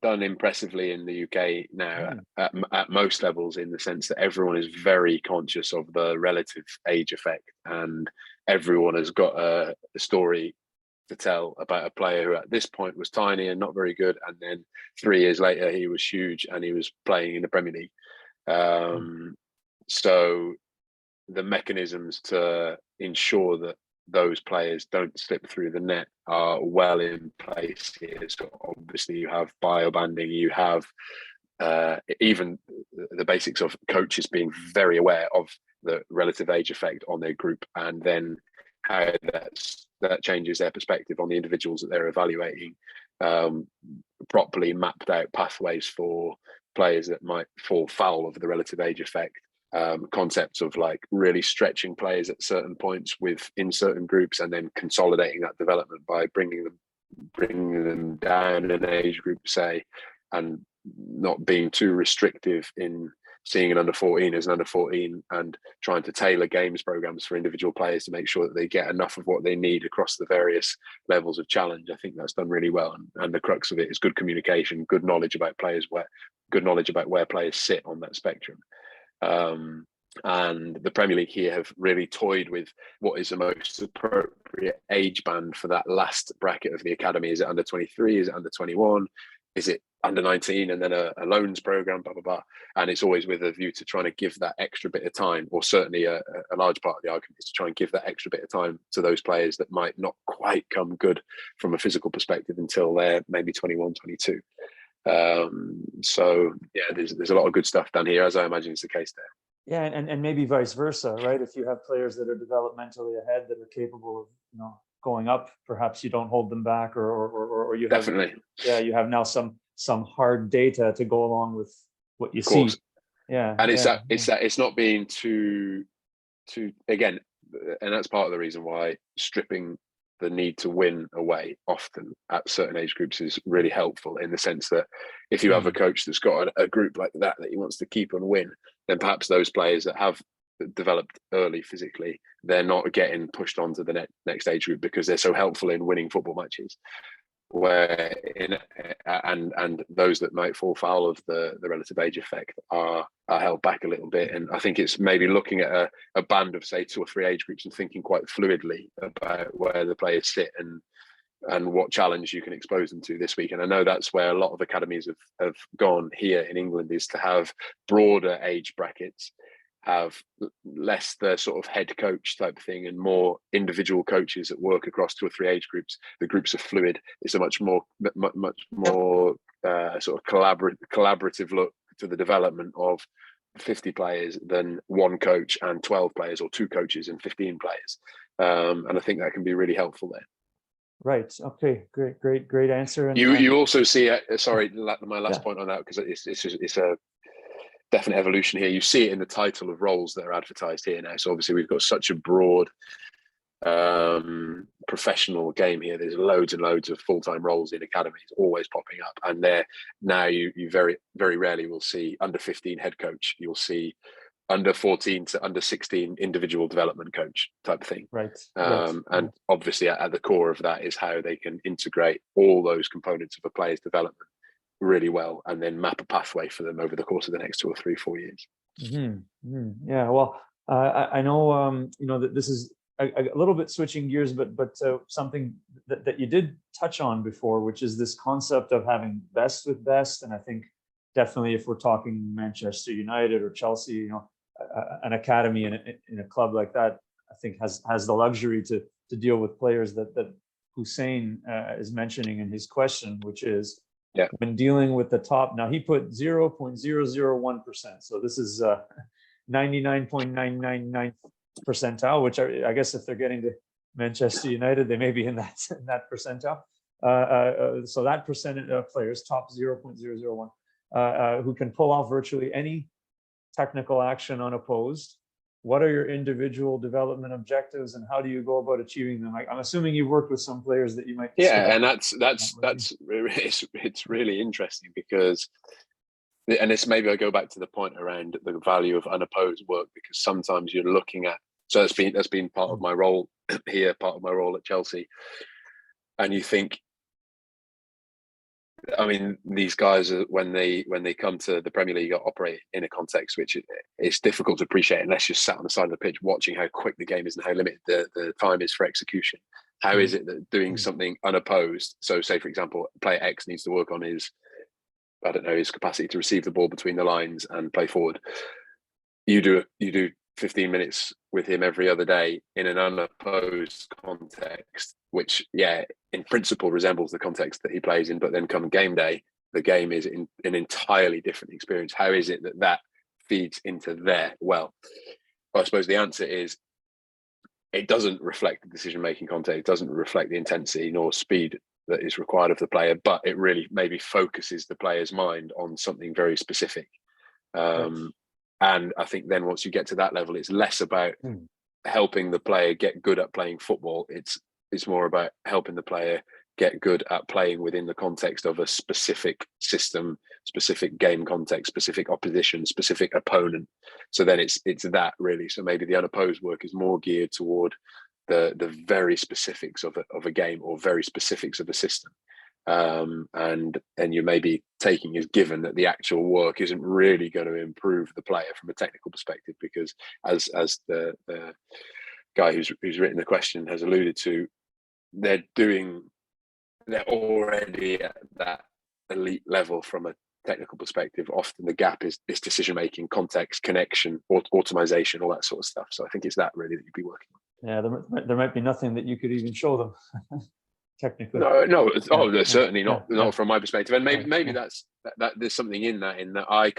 done impressively in the UK now at most levels, in the sense that everyone is very conscious of the relative age effect, and everyone has got a story to tell about a player who at this point was tiny and not very good, and then 3 years later he was huge and he was playing in the Premier League. So the mechanisms to ensure that those players don't slip through the net are well in place here. So obviously you have bio-banding, you have even the basics of coaches being very aware of the relative age effect on their group, and then how that changes their perspective on the individuals that they're evaluating. Properly mapped out pathways for players that might fall foul of the relative age effect. Concepts of like really stretching players at certain points in certain groups, and then consolidating that development by bringing them down an age group, say, and not being too restrictive in seeing an under 14 as an under 14, and trying to tailor games programs for individual players to make sure that they get enough of what they need across the various levels of challenge. I think that's done really well, and the crux of it is good communication, good knowledge about where players sit on that spectrum. And the Premier League here have really toyed with what is the most appropriate age band for that last bracket of the academy. Is it under 23? Is it under 21? Is it under 19 and then a loans program, blah, blah, blah. And it's always with a view to trying to give that extra bit of time, or certainly a large part of the argument is to try and give that extra bit of time to those players that might not quite come good from a physical perspective until they're maybe 21, 22. So yeah, there's a lot of good stuff done here, as I imagine is the case there. Yeah, and maybe vice versa, right? If you have players that are developmentally ahead that are capable of going up, perhaps you don't hold them back, or you have, definitely. Yeah, you have now some hard data to go along with what you see. Yeah, and it's not being too again, and that's part of the reason why stripping the need to win away often at certain age groups is really helpful, in the sense that if you have a coach that's got a group like that he wants to keep and win, then perhaps those players that have developed early physically, they're not getting pushed onto the next age group because they're so helpful in winning football matches. And those that might fall foul of the relative age effect are held back a little bit. And I think it's maybe looking at a band of, say, 2 or 3 age groups and thinking quite fluidly about where the players sit and what challenge you can expose them to this week. And I know that's where a lot of academies have gone here in England, is to have broader age brackets, have less the sort of head coach type thing and more individual coaches that work across 2 or 3 age groups. The groups are fluid. It's a much more sort of collaborative look to the development of 50 players than 1 coach and 12 players, or 2 coaches and 15 players. And I think that can be really helpful there. Right. Okay. Great answer. And you also see sorry, my last point on that, because it's a definite evolution here. You see it in the title of roles that are advertised here now. So obviously we've got such a broad professional game here. There's loads and loads of full-time roles in academies always popping up, and there now you very, very rarely will see under 15 head coach. You'll see under 14 to under 16 individual development coach type of thing. Right. And obviously at the core of that is how they can integrate all those components of a player's development really well, and then map a pathway for them over the course of the next 2 or 3, 4 years. Yeah, well, I know that this is a little bit switching gears, but something that you did touch on before, which is this concept of having best with best. And I think definitely if we're talking Manchester United or Chelsea, an academy in a club like that, I think has the luxury to deal with players that Hussein is mentioning in his question, which is, when dealing with the top. Now he put 0.001%. So this is 99.999 percentile, which I guess if they're getting to Manchester United, they may be in that percentile. So that percentage of players, top 0.001, who can pull off virtually any technical action unopposed. What are your individual development objectives, and how do you go about achieving them? I'm assuming you've worked with some players that you might. Yeah, and it's really interesting, because, and this maybe I go back to the point around the value of unopposed work, because sometimes you're looking at, so that's been part of my role here, part of my role at Chelsea, and you think I mean, these guys are, when they come to the Premier League, operate in a context which it's difficult to appreciate unless you're sat on the side of the pitch watching how quick the game is and how limited the time is for execution. How is it that doing something unopposed? So, say for example, player X needs to work on his, I don't know, his capacity to receive the ball between the lines and play forward. You do 15 minutes with him every other day in an unopposed context, which, yeah, in principle resembles the context that he plays in, but then come game day, the game is in an entirely different experience. How is it that feeds into there? Well, I suppose the answer is it doesn't reflect the decision-making context. It doesn't reflect the intensity nor speed that is required of the player, but it really maybe focuses the player's mind on something very specific. And I think then once you get to that level, it's less about helping the player get good at playing football. It's more about helping the player get good at playing within the context of a specific system, specific game context, specific opposition, specific opponent. So then it's that really. So maybe the unopposed work is more geared toward the very specifics of a game or very specifics of a system. And you may be taking as given that the actual work isn't really going to improve the player from a technical perspective, because as the guy who's written the question has alluded to, they're already at that elite level from a technical perspective. Often the gap is decision making, context, connection, automation, all that sort of stuff. So I think it's that really that you'd be working on. Yeah, there might be nothing that you could even show them. Technically, no. There's certainly not from my perspective, and maybe that's that. There's something in that I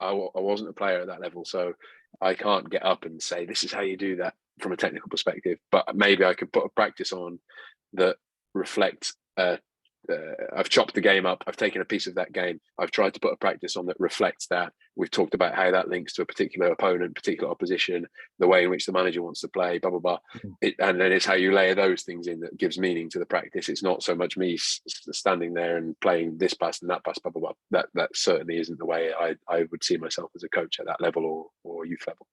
wasn't a player at that level, so I can't get up and say this is how you do that from a technical perspective. But maybe I could put a practice on that reflects. I've chopped the game up. I've taken a piece of that game. I've tried to put a practice on that reflects that. We've talked about how that links to a particular opponent, particular opposition, the way in which the manager wants to play, blah, blah, blah. And then it's how you layer those things in that gives meaning to the practice. It's not so much me standing there and playing this pass and that pass, blah, blah, blah. That certainly isn't the way I would see myself as a coach at that level or youth level.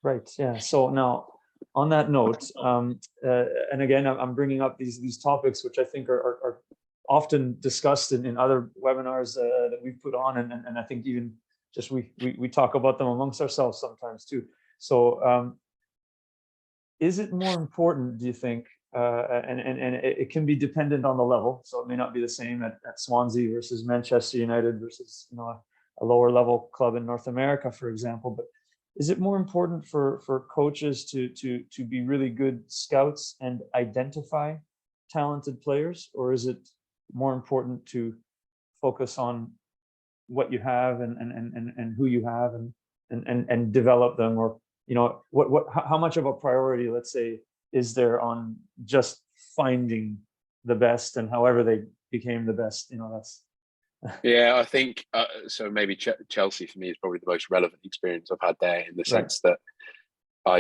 Right. Yeah. So now, on that note, and again, I'm bringing up these topics, which I think are often discussed in other webinars that we've put on, and I think even just we talk about them amongst ourselves sometimes too. So is it more important, do you think, and it can be dependent on the level, so it may not be the same at Swansea versus Manchester United versus a lower level club in North America, for example, but is it more important for coaches to be really good scouts and identify talented players, or is it more important to focus on what you have and who you have and develop them? Or how much of a priority, let's say, is there on just finding the best, and however they became the best? That's yeah, I think so. Maybe Chelsea for me is probably the most relevant experience I've had there, in the sense that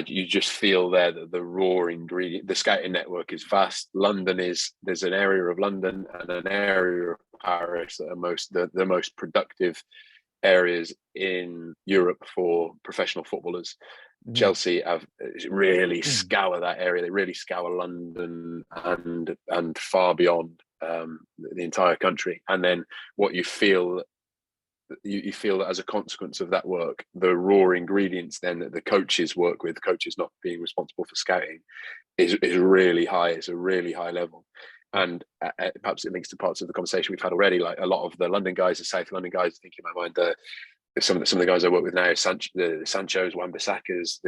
you just feel there that the raw ingredient, the scouting network is vast. There's an area of London and an area of Paris that are the most productive areas in Europe for professional footballers. Chelsea have really scour that area. They really scour London and far beyond the entire country. And then what you feel that as a consequence of that work, the raw ingredients then that the coaches work with, coaches not being responsible for scouting, is really high. It's a really high level. And perhaps it links to parts of the conversation we've had already, like a lot of the London guys, the South London guys, thinking in my mind, some of the guys I work with now, the Sanchos, Wan-Bissakas,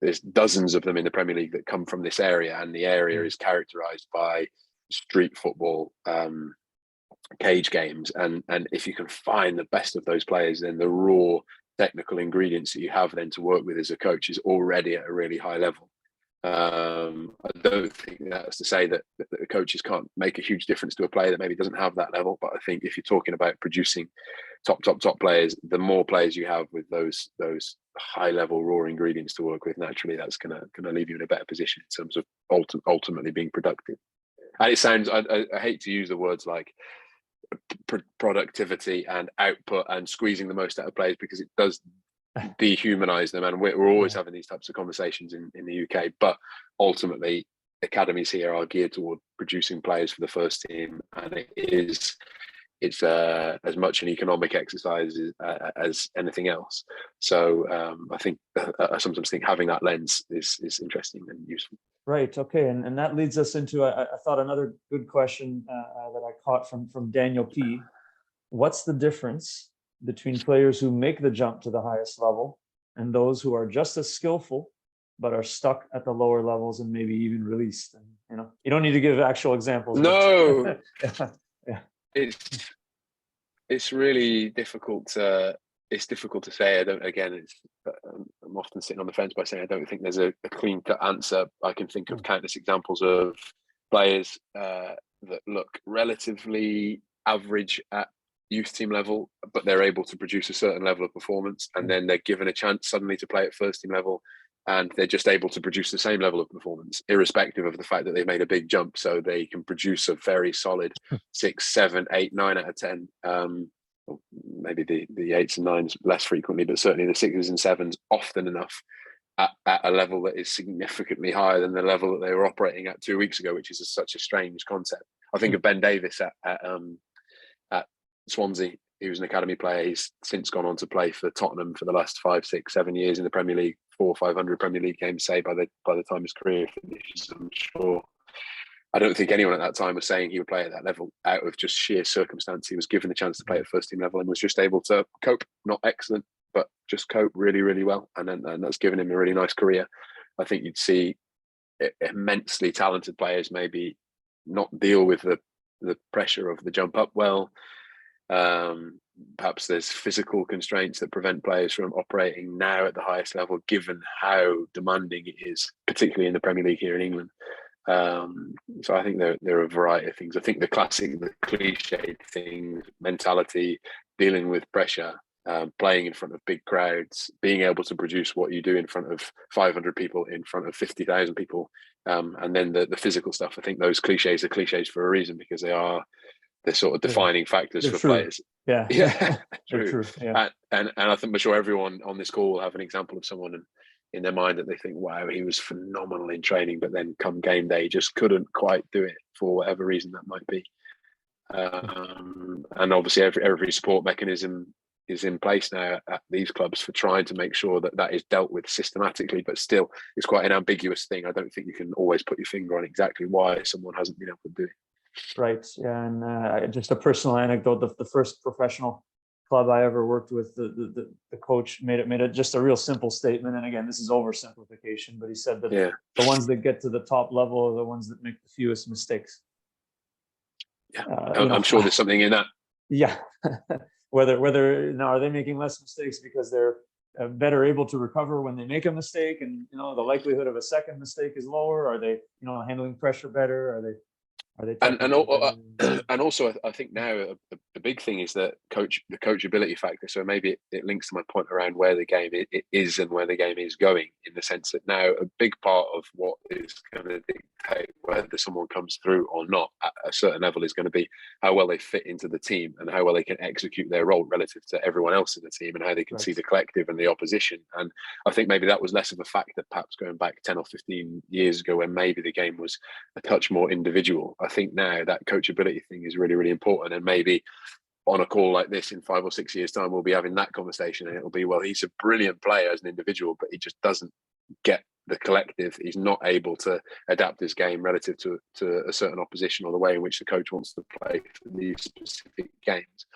there's dozens of them in the Premier League that come from this area, and the area is characterised by street football, cage games, and if you can find the best of those players, then the raw technical ingredients that you have then to work with as a coach is already at a really high level. I don't think that's to say that the coaches can't make a huge difference to a player that maybe doesn't have that level, but I think if you're talking about producing top players, the more players you have with those high level raw ingredients to work with, naturally that's gonna leave you in a better position in terms of ultimately being productive. And it sounds, I hate to use the words like productivity and output and squeezing the most out of players, because it does dehumanize them, and we're always having these types of conversations in the UK, but ultimately academies here are geared toward producing players for the first team, and it is it's as much an economic exercise as anything else. So I think I sometimes think having that lens is interesting and useful. Right. Okay. And that leads us into, I thought, another good question that I caught from Daniel P. What's the difference between players who make the jump to the highest level and those who are just as skillful but are stuck at the lower levels and maybe even released? And, you know, you don't need to give actual examples. No, yeah. It's really difficult to say. I'm often sitting on the fence by saying I don't think there's a clean cut answer. I can think of countless examples of players that look relatively average at youth team level, but they're able to produce a certain level of performance, and then they're given a chance suddenly to play at first team level, and they're just able to produce the same level of performance, irrespective of the fact that they've made a big jump. So they can produce a very solid 6, 7, 8, 9 out of 10. Maybe the 8s and 9s less frequently, but certainly the 6s and 7s often enough at a level that is significantly higher than the level that they were operating at 2 weeks ago, which is such a strange concept. I think of Ben Davis at Swansea. He was an academy player. He's since gone on to play for Tottenham for the last 5, 6, 7 years in the Premier League, 400 or 500 Premier League games, say, by the time his career finishes, I'm sure. I don't think anyone at that time was saying he would play at that level out of just sheer circumstance. He was given the chance to play at first team level and was just able to cope, not excellent, but just cope really, really well. And that's given him a really nice career. I think you'd see immensely talented players maybe not deal with the pressure of the jump up well. Perhaps there's physical constraints that prevent players from operating now at the highest level, given how demanding it is, particularly in the Premier League here in England. So I think there are a variety of things. I think the cliched things, mentality, dealing with pressure, playing in front of big crowds, being able to produce what you do in front of 500 people, in front of 50,000 people, and then the physical stuff. I think those cliches are cliches for a reason, because they're sort of defining factors for players. Yeah, true. Yeah. And I'm sure everyone on this call will have an example of someone in their mind that they think, wow, he was phenomenal in training, but then come game day, just couldn't quite do it for whatever reason that might be. And obviously every support mechanism is in place now at these clubs for trying to make sure that is dealt with systematically, but still it's quite an ambiguous thing. I don't think you can always put your finger on exactly why someone hasn't been able to do it. Right. Yeah. And just a personal anecdote, the first professional club I ever worked with, the coach made it just a real simple statement. And again, this is oversimplification, but he said that the ones that get to the top level are the ones that make the fewest mistakes. Yeah, I'm sure there's something in that. Yeah. whether now, are they making less mistakes because they're better able to recover when they make a mistake, and the likelihood of a second mistake is lower? Are they handling pressure better? Are they and also I think now the big thing is that the coachability factor. So maybe it links to my point around where the game it is and where the game is going, in the sense that now a big part of what is going to dictate whether someone comes through or not at a certain level is going to be how well they fit into the team and how well they can execute their role relative to everyone else in the team, and how they can see the collective and the opposition. And I think maybe that was less of a factor perhaps going back 10 or 15 years ago, when maybe the game was a touch more individual. I think now that coachability thing is really, really important, and maybe on a call like this in 5 or 6 years' time, we'll be having that conversation, and it'll be, well, he's a brilliant player as an individual, but he just doesn't get the collective. He's not able to adapt his game relative to a certain opposition or the way in which the coach wants to play for these specific games.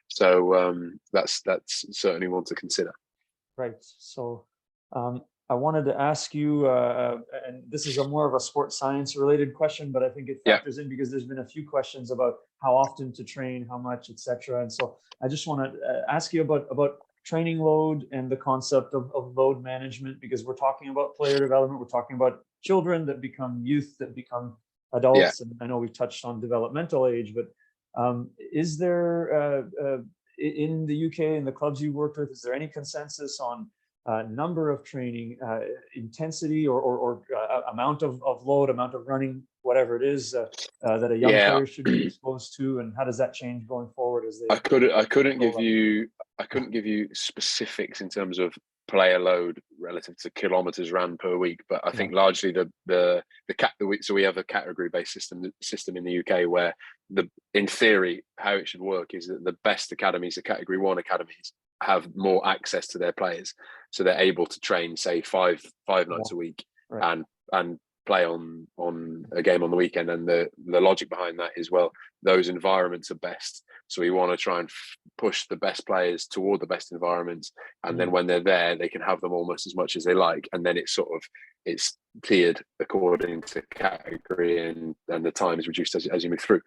So that's certainly one to consider. Right. So I wanted to ask you, and this is more of a sports science related question, but I think it factors in because there's been a few questions about how often to train, how much, etc. And so I just want to ask you about training load and the concept of load management, because we're talking about player development. We're talking about children that become youth, that become adults. And I know we've touched on developmental age, but is there, in the UK and the clubs you worked with, is there any consensus on number of training, intensity, or amount of load, amount of running, whatever it is that a young player should be exposed to, and how does that change going forward? As they I couldn't give you specifics in terms of player load relative to kilometers ran per week. But I think largely so we have a category based system in the UK where in theory how it should work is that the best academies, the category 1 academies, have more access to their players, so they're able to train say five nights a week and play on a game on the weekend. And the logic behind that is, well, those environments are best, so we want to try and push the best players toward the best environments, and then when they're there they can have them almost as much as they like, and then it's tiered according to category, and the time is reduced as you move through.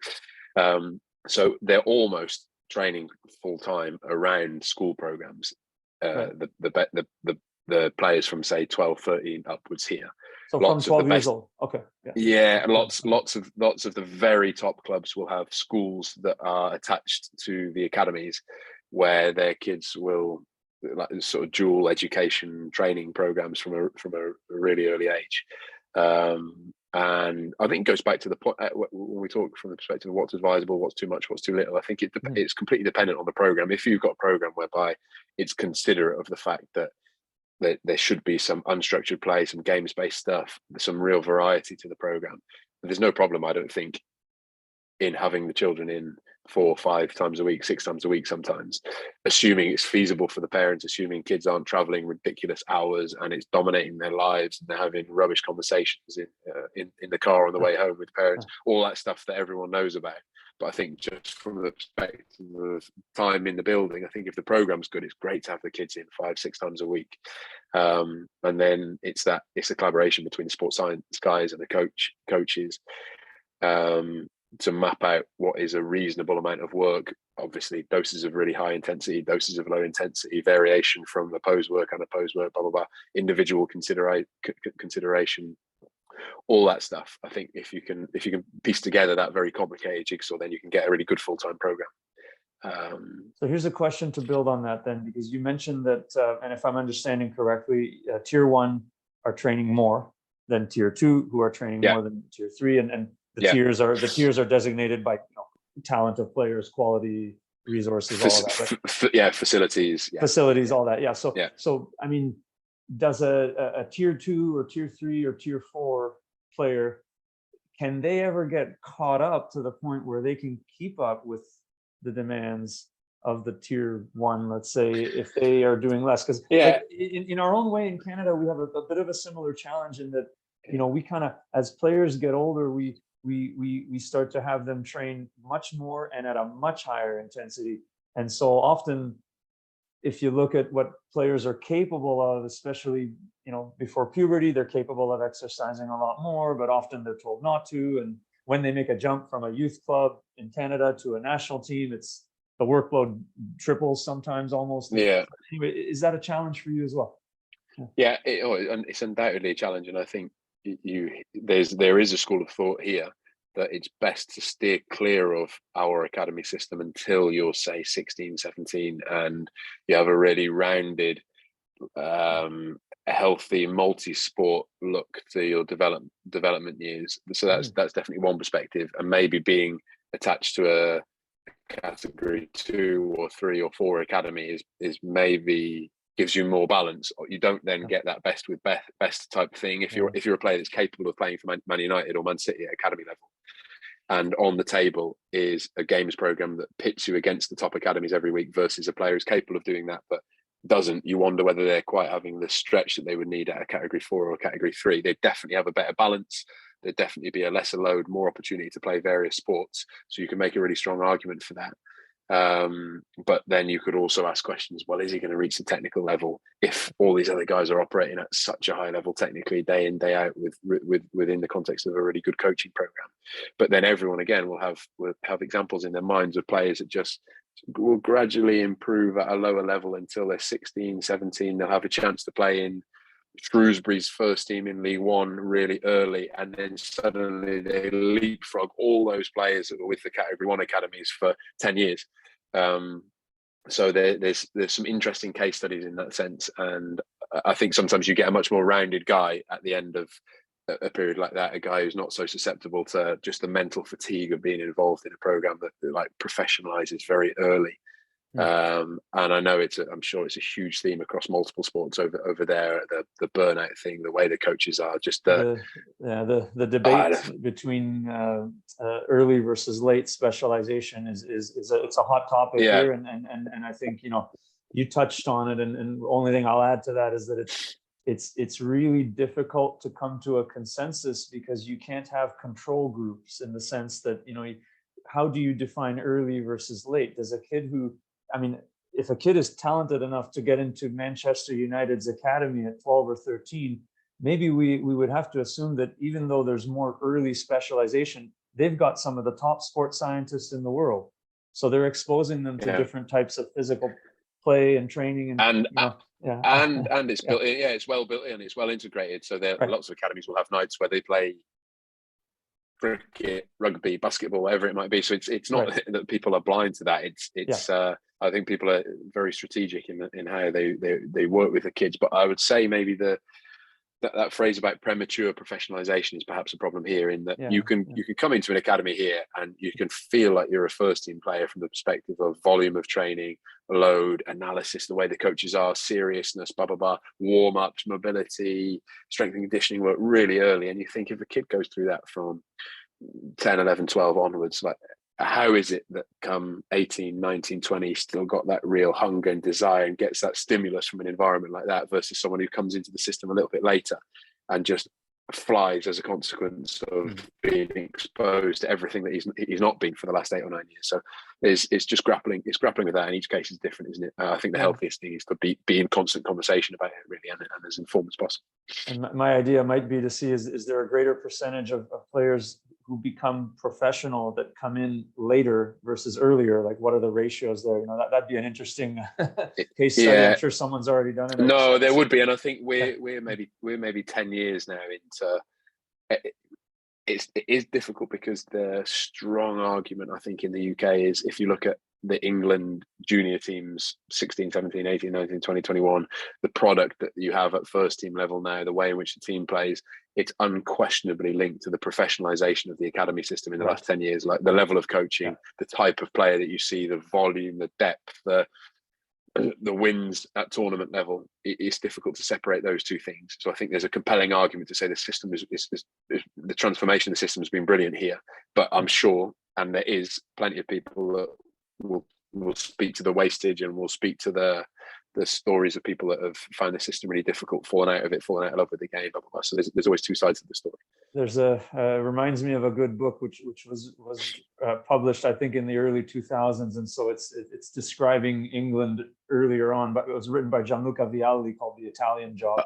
So they're almost training full time around school programs. The players from say 12, 13 upwards here. So from 12 years old. Okay. Yeah, lots of the very top clubs will have schools that are attached to the academies, where their kids will, like, sort of dual education training programs from a really early age. And I think it goes back to the point when we talk from the perspective of what's advisable, what's too much, what's too little. I think it's completely dependent on the program. If you've got a program whereby it's considerate of the fact that there should be some unstructured play, some games-based stuff, some real variety to the program, there's no problem, I don't think, in having the children in 4 or 5 times a week, 6 times a week sometimes, assuming it's feasible for the parents, assuming kids aren't traveling ridiculous hours and it's dominating their lives and they're having rubbish conversations in the car on the way home with parents, all that stuff that everyone knows about. But I think just from the perspective of time in the building, I think if the program's good, it's great to have the kids in 5, 6 times a week. And then it's a collaboration between the sports science guys and the coaches to map out what is a reasonable amount of work. Obviously, doses of really high intensity, doses of low intensity, variation from the pose work and opposed work, blah, blah, blah, individual consideration, all that stuff. I think if you can piece together that very complicated jigsaw, then you can get a really good full-time program. So here's a question to build on that then, because you mentioned that, and if I'm understanding correctly, tier 1 are training more than tier 2, who are training more than tier 3, and the tiers are designated by talent of players, quality, resources, all of that. Facilities, all that. So I mean, does a tier 2 or tier 3 or tier 4 player, can they ever get caught up to the point where they can keep up with the demands of the tier 1, let's say, if they are doing less? Because in our own way in Canada, we have a bit of a similar challenge in that, we kind of, as players get older, we start to have them train much more and at a much higher intensity. And so often, if you look at what players are capable of, especially, before puberty, they're capable of exercising a lot more, but often they're told not to. And when they make a jump from a youth club in Canada to a national team, it's the workload triples sometimes almost. Yeah. Anyway, is that a challenge for you as well? Yeah, it's undoubtedly a challenge. And I think there is a school of thought here that it's best to steer clear of our academy system until you're, say, 16, 17, and you have a really rounded, healthy, multi-sport look to your development years. So that's definitely one perspective. And maybe being attached to a category 2 or 3 or 4 academy is maybe gives you more balance. Or you don't then get that best with best type thing if you're a player that's capable of playing for Man United or Man City at academy level. And on the table is a games program that pits you against the top academies every week versus a player who's capable of doing that but doesn't. You wonder whether they're quite having the stretch that they would need at a category 4 or a category 3. They definitely have a better balance. There'd definitely be a lesser load, more opportunity to play various sports. So you can make a really strong argument for that. But then you could also ask questions, well, is he going to reach the technical level if all these other guys are operating at such a high level technically day in, day out within the context of a really good coaching program? But then everyone again will have examples in their minds of players that just will gradually improve at a lower level until they're 16, 17. They'll have a chance to play in Shrewsbury's first team in League One really early, and then suddenly they leapfrog all those players that were with the category 1 academies for 10 years. So there's some interesting case studies in that sense, and I think sometimes you get a much more rounded guy at the end of a period like that, a guy who's not so susceptible to just the mental fatigue of being involved in a program that like professionalizes very early. And I know I'm sure it's a huge theme across multiple sports over there. The burnout thing, the way the coaches are, just the debate between early versus late specialization is it's a hot topic here, and I think you touched on it, and the only thing I'll add to that is that it's really difficult to come to a consensus because you can't have control groups, in the sense that how do you define early versus late? Does a kid if a kid is talented enough to get into Manchester United's academy at 12 or 13, maybe we would have to assume that even though there's more early specialization, they've got some of the top sports scientists in the world. So they're exposing them to different types of physical play and training and it's built in, it's well built in, it's well integrated. So there lots of academies will have nights where they play cricket, rugby, basketball, whatever it might be. So it's not that people are blind to that. It's I think people are very strategic in how they work with the kids. But I would say maybe that phrase about premature professionalization is perhaps a problem here, in that you can come into an academy here and you can feel like you're a first team player from the perspective of volume of training, load, analysis, the way the coaches are, seriousness, blah, blah, blah, warm-ups, mobility, strength and conditioning work really early. And you think if a kid goes through that from 10, 11, 12 onwards, like, how is it that come 18, 19, 20 still got that real hunger and desire and gets that stimulus from an environment like that, versus someone who comes into the system a little bit later and just flies as a consequence of being exposed to everything that he's not been for the last 8 or 9 years? So it's just grappling with that, and each case is different, isn't it? I think the healthiest thing is to be in constant conversation about it, really, and as informed as possible. And my idea might be to see, is there a greater percentage of players who become professional that come in later versus earlier? Like, what are the ratios there? That'd be an interesting case study. I'm sure someone's already done it. No, there would be, and I think we're maybe 10 years now into. It is difficult because the strong argument, I think, in the UK is, if you look at the England junior teams, 16, 17, 18, 19, 20, 21, the product that you have at first team level now, the way in which the team plays, it's unquestionably linked to the professionalization of the academy system in the last 10 years. Like the level of coaching, the type of player that you see, the volume, the depth, the wins at tournament level. It's difficult to separate those two things. So I think there's a compelling argument to say the system is the transformation of the system has been brilliant here. But I'm sure, and there is plenty of people that will speak to the wastage, and will speak to the stories of people that have found the system really difficult, fallen out of love with the game, blah, blah, blah. So there's always two sides of the story. There's reminds me of a good book which was published, I think, in the early 2000s, and so it's describing England earlier on, but it was written by Gianluca Vialli, called The Italian Job.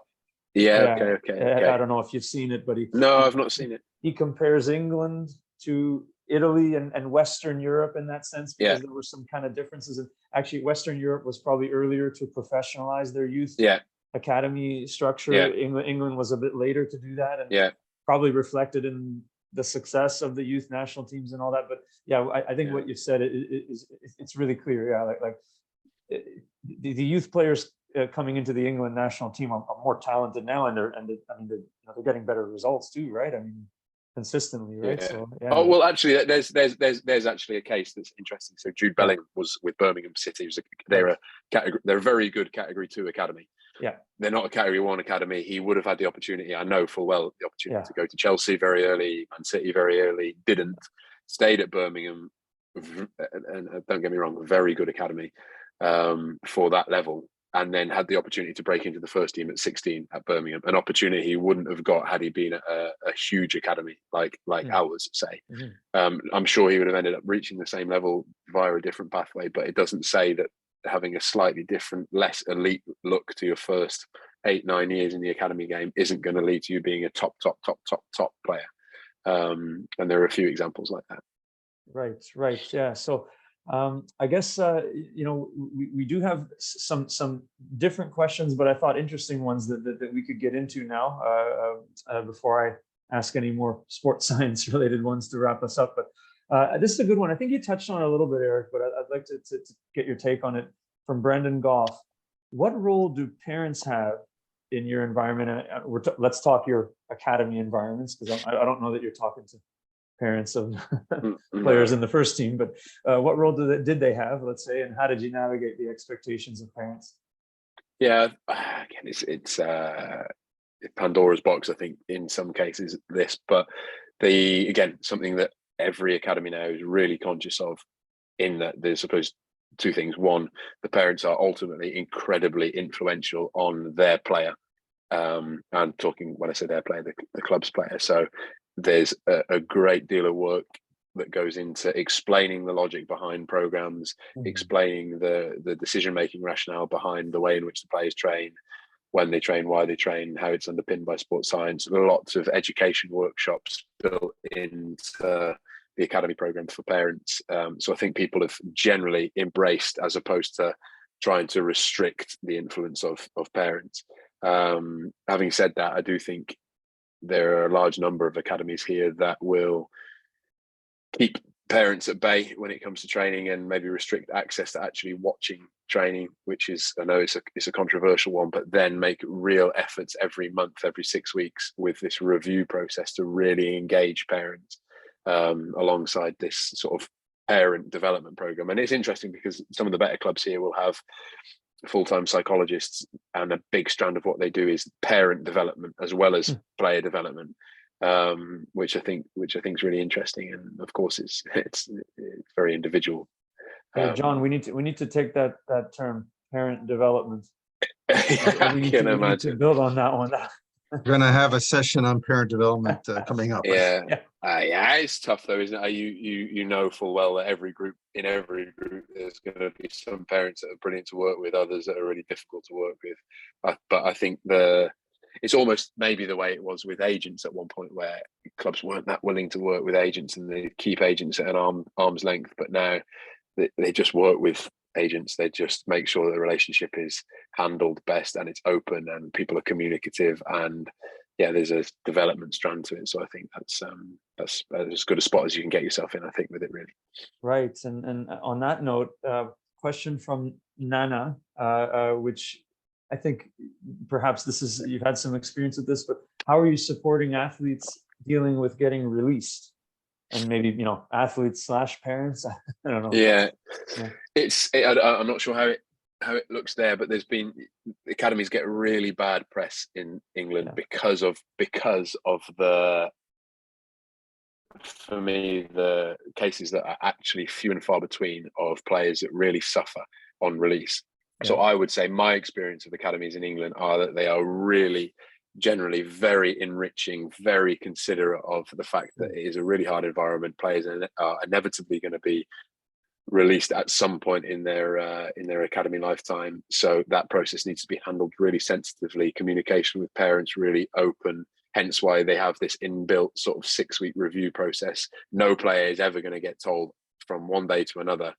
Okay. I don't know if you've seen it, but I've not seen it. He compares England to Italy and Western Europe in that sense, because there were some kind of differences. And actually, Western Europe was probably earlier to professionalize their youth academy structure. England was a bit later to do that, and probably reflected in the success of the youth national teams and all that. But I think what you said it's really clear. Like the youth players coming into the England national team are more talented now, and they're getting better results too, right? I mean, consistently, right? So Oh well, actually, there's actually a case that's interesting. So Jude Bellingham was with Birmingham City. They're a very good Category 2 academy. They're not a Category 1 academy. He would have had the opportunity, I know full well, the opportunity to go to Chelsea very early, Man City very early. Didn't. Stayed at Birmingham, and don't get me wrong, a very good academy for that level. And then had the opportunity to break into the first team at 16 at Birmingham, an opportunity he wouldn't have got had he been at a huge academy like ours, say. I'm sure he would have ended up reaching the same level via a different pathway, but it doesn't say that having a slightly different, less elite look to your first 8-9 years in the academy game isn't going to lead to you being a top player. And there are a few examples like that. Right. Yeah. So I guess we do have some different questions, but I thought interesting ones that we could get into now before I ask any more sports science related ones to wrap us up. But this is a good one. I think you touched on it a little bit, Eric, but I'd like to get your take on it from Brendan Goff. What role do parents have in your environment? Let's talk your academy environments, because I don't know that you're talking to parents of No. players in the first team, but what role did they have, let's say, and how did you navigate the expectations of parents? Yeah, again, it's Pandora's box, I think, in some cases, this, but something that every academy now is really conscious of, in that there's supposed two things. One, the parents are ultimately incredibly influential on their player. And talking, when I say their player, the club's player. So there's a great deal of work that goes into explaining the logic behind programs, explaining the decision-making rationale behind the way in which the players train, when they train, why they train, how it's underpinned by sports science. Lots of education workshops built into the academy program for parents. So I think people have generally embraced, as opposed to trying to restrict the influence of parents. Having said that, I do think there are a large number of academies here that will keep parents at bay when it comes to training, and maybe restrict access to actually watching training, which is, I know it's a controversial one, but then make real efforts every month, every 6 weeks, with this review process to really engage parents alongside this sort of parent development program. And it's interesting because some of the better clubs here will have full-time psychologists, and a big strand of what they do is parent development as well as player development, which I think is really interesting. And of course, it's very individual. John, we need to take that term, parent development. I can imagine. We need to build on that one. We're going to have a session on parent development coming up. Yeah, it's tough though, isn't it? You know full well that in every group there's going to be some parents that are brilliant to work with, others that are really difficult to work with. But I think it's almost maybe the way it was with agents at one point, where clubs weren't that willing to work with agents and they keep agents at an arm's length. But now they just work with agents. They just make sure the relationship is handled best and it's open and people are communicative, and there's a development strand to it. So I think that's as good a spot as you can get yourself in, I think, with it, really. Right. And on that note, question from Nana, which I think perhaps you've had some experience with this, but how are you supporting athletes dealing with getting released? And maybe, athletes / parents, I don't know. Yeah. I'm not sure how it looks there, but academies get really bad press in England because of the cases that are actually few and far between of players that really suffer on release. Yeah. So I would say my experience of academies in England are that they are really generally very enriching, very considerate of the fact that it is a really hard environment. Players are inevitably going to be released at some point in their academy lifetime, so that process needs to be handled really sensitively. Communication with parents really open, hence why they have this inbuilt sort of 6-week review process. No player is ever going to get told from one day to another,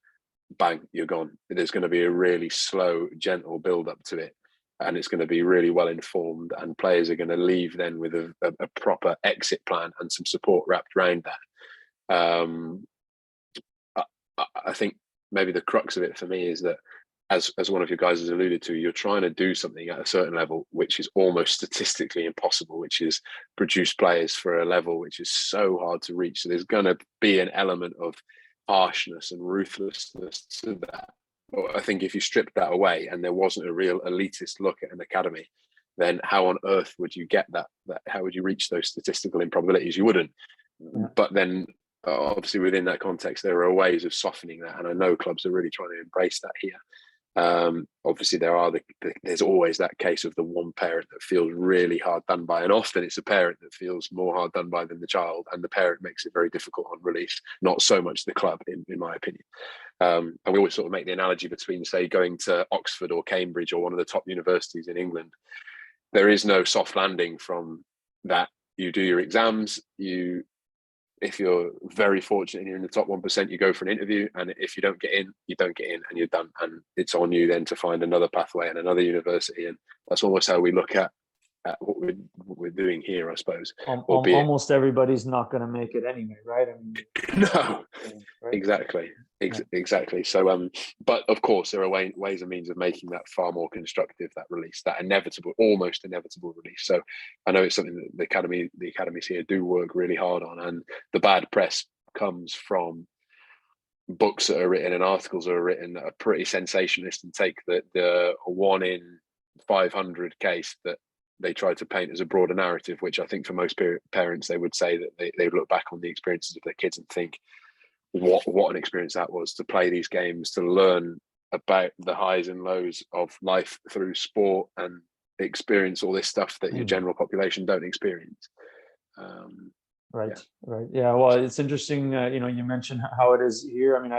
bang, you're gone. There's going to be a really slow, gentle build up to it, and it's going to be really well informed, and players are going to leave then with a proper exit plan and some support wrapped around that. I think maybe the crux of it for me is that, as one of you guys has alluded to, you're trying to do something at a certain level which is almost statistically impossible, which is produce players for a level which is so hard to reach. So there's going to be an element of harshness and ruthlessness to that. But I think if you stripped that away and there wasn't a real elitist look at an academy, then how on earth would you get that how would you reach those statistical improbabilities? You wouldn't. Yeah. But then obviously within that context there are ways of softening that, and I know clubs are really trying to embrace that here. Obviously there's always that case of the one parent that feels really hard done by, and often it's a parent that feels more hard done by than the child, and the parent makes it very difficult on release, not so much the club in my opinion. And we always sort of make the analogy between, say, going to Oxford or Cambridge or one of the top universities in England. There is no soft landing from that. You do your exams, if you're very fortunate and you're in the top 1%, you go for an interview, and if you don't get in, you don't get in and you're done, and it's on you then to find another pathway and another university. And that's almost how we look at what we're doing here, I suppose. Almost everybody's not going to make it anyway, right? I mean, no, right? Exactly. Exactly. So, but of course, there are ways and means of making that far more constructive. That release, that almost inevitable release. So, I know it's something that the academies here do work really hard on, and the bad press comes from books that are written and articles that are written that are pretty sensationalist and take the 1 in 500 case that they try to paint as a broader narrative, which I think for most parents, they would say that they would look back on the experiences of their kids and think, what an experience that was, to play these games, to learn about the highs and lows of life through sport and experience all this stuff that your general population don't experience. Right. Yeah. Well, it's interesting. You mentioned how it is here. I mean,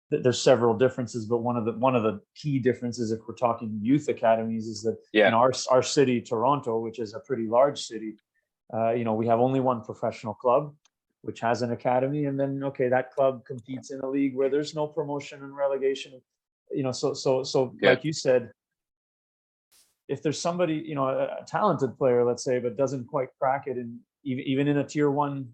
there's several differences, but one of the key differences, if we're talking youth academies, is that in our city, Toronto, which is a pretty large city, we have only one professional club, which has an academy, and then that club competes in a league where there's no promotion and relegation. So like you said, if there's somebody, a talented player, let's say, but doesn't quite crack it, in even in a tier 1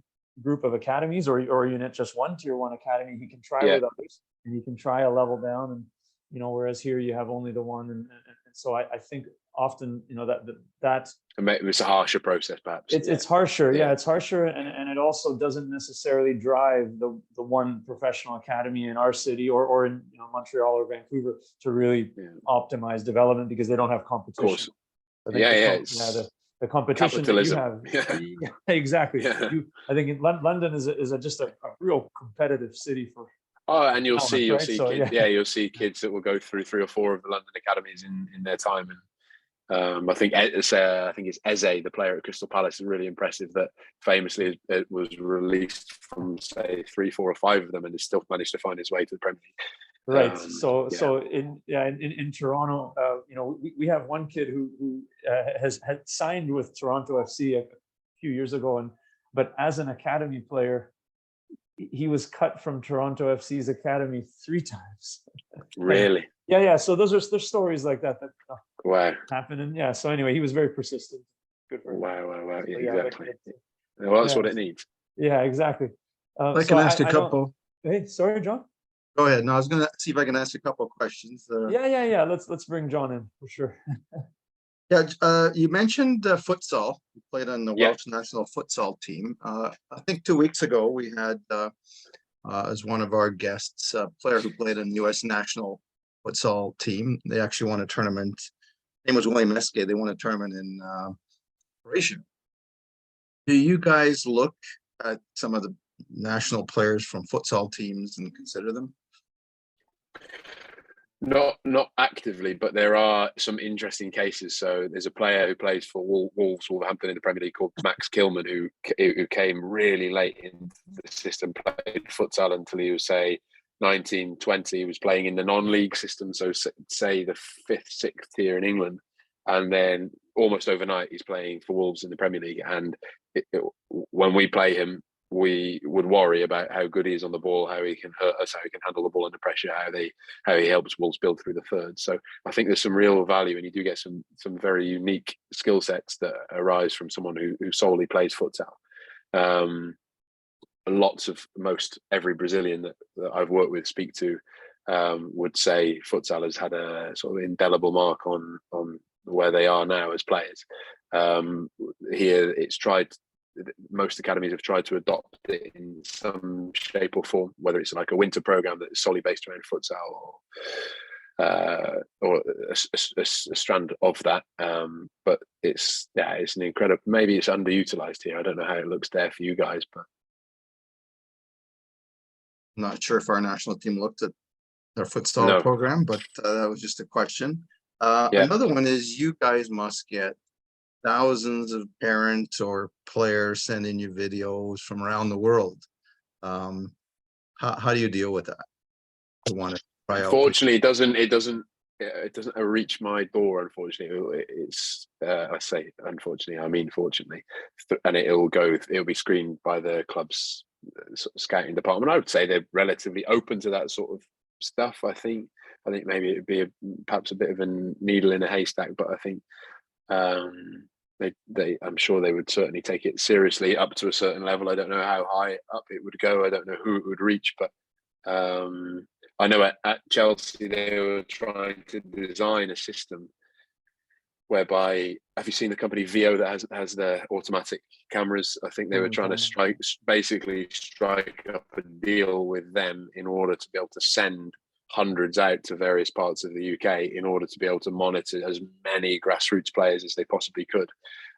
group of academies, or even at just one tier 1 academy, he can try with others, and he can try a level down, and whereas here you have only the one, and so I think often that it's a harsher process, perhaps. It's harsher, it's harsher, and it also doesn't necessarily drive the one professional academy in our city or in Montreal or Vancouver to really optimize development, because they don't have competition. Of course. The competition capitalism. That you have, exactly. I think London is just a real competitive city for. Oh, and you'll see kids that will go through 3 or 4 of the London academies in their time, and I think it's Eze, the player at Crystal Palace, is really impressive. That famously it was released from say 3, 4, or 5 of them, and has still managed to find his way to the Premier League. Right. So in Toronto, we have one kid who had signed with Toronto FC a few years ago, but as an academy player, he was cut from Toronto FC's academy 3 times. Really? Yeah. So there's stories like that happen, and so anyway, he was very persistent. Good for him. Wow. Yeah, exactly. Well, that's what it needs. Yeah, exactly. I can ask a couple. Hey, sorry, John. Go ahead. No, I was going to see if I can ask a couple of questions. Yeah. Let's bring John in for sure. You mentioned futsal. You played on the Welsh national futsal team. I think 2 weeks ago we had as one of our guests a player who played in the U.S. national futsal team. They actually won a tournament. His name was William Esque. They won a tournament in Croatia. Do you guys look at some of the national players from futsal teams and consider them? Not actively, but there are some interesting cases. So there's a player who plays for Wolverhampton in the Premier League called Max Kilman, who came really late in the system, played futsal until he was say 19, 20. He was playing in the non-league system, so say the 5th, 6th tier in England, and then almost overnight he's playing for Wolves in the Premier League. And when we play him, we would worry about how good he is on the ball, how he can hurt us, how he can handle the ball under pressure, how he helps Wolves build through the third. So I think there's some real value, and you do get some very unique skill sets that arise from someone who solely plays futsal. Most every Brazilian that I've worked with speak to would say futsal has had a sort of indelible mark on where they are now as players. Here it's tried. Most academies have tried to adopt it in some shape or form, whether it's like a winter program that is solely based around futsal or a strand of that. But it's an incredible. Maybe it's underutilized here. I don't know how it looks there for you guys, but I'm not sure if our national team looked at their futsal program, but that was just a question. Another one is you guys must get thousands of parents or players sending you videos from around the world. How do you deal with that? Unfortunately, it doesn't reach my door. Unfortunately, it's I say unfortunately, I mean fortunately, and it'll be screened by the club's scouting department. I would say they're relatively open to that sort of stuff. I think maybe it'd be perhaps a bit of a needle in a haystack, but I think I'm sure they would certainly take it seriously up to a certain level. I don't know how high up it would go. I don't know who it would reach, but I know at Chelsea they were trying to design a system whereby, have you seen the company Vio that has their automatic cameras? I think they were trying to basically strike up a deal with them in order to be able to send hundreds out to various parts of the UK in order to be able to monitor as many grassroots players as they possibly could.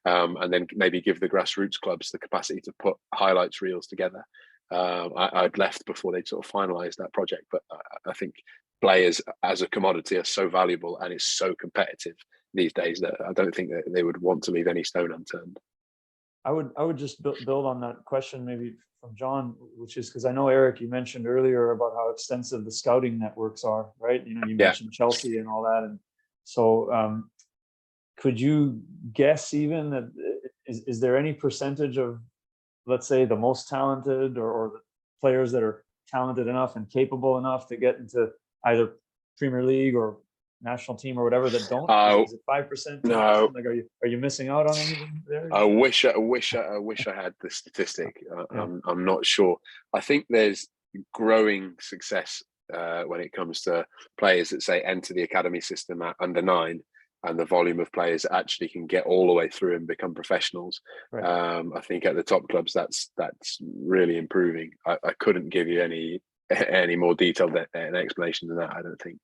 And then maybe give the grassroots clubs the capacity to put highlights reels together. I'd left before they'd sort of finalised that project, but I think players as a commodity are so valuable and it's so competitive these days that I don't think that they would want to leave any stone unturned. I would just build on that question maybe from John, which is because I know, Eric, you mentioned earlier about how extensive the scouting networks are, right? You know, you mentioned Chelsea and all that, and so could you guess even that is there any percentage of, let's say, the most talented or the players that are talented enough and capable enough to get into either Premier League or national team or whatever that don't? Is it 5%? No. Like, are you missing out on anything there? I wish I had the statistic. I'm not sure. I think there's growing success when it comes to players that say enter the academy system at under 9, and the volume of players that actually can get all the way through and become professionals. Right. I think at the top clubs that's really improving. I couldn't give you any more detailed an explanation than that, I don't think.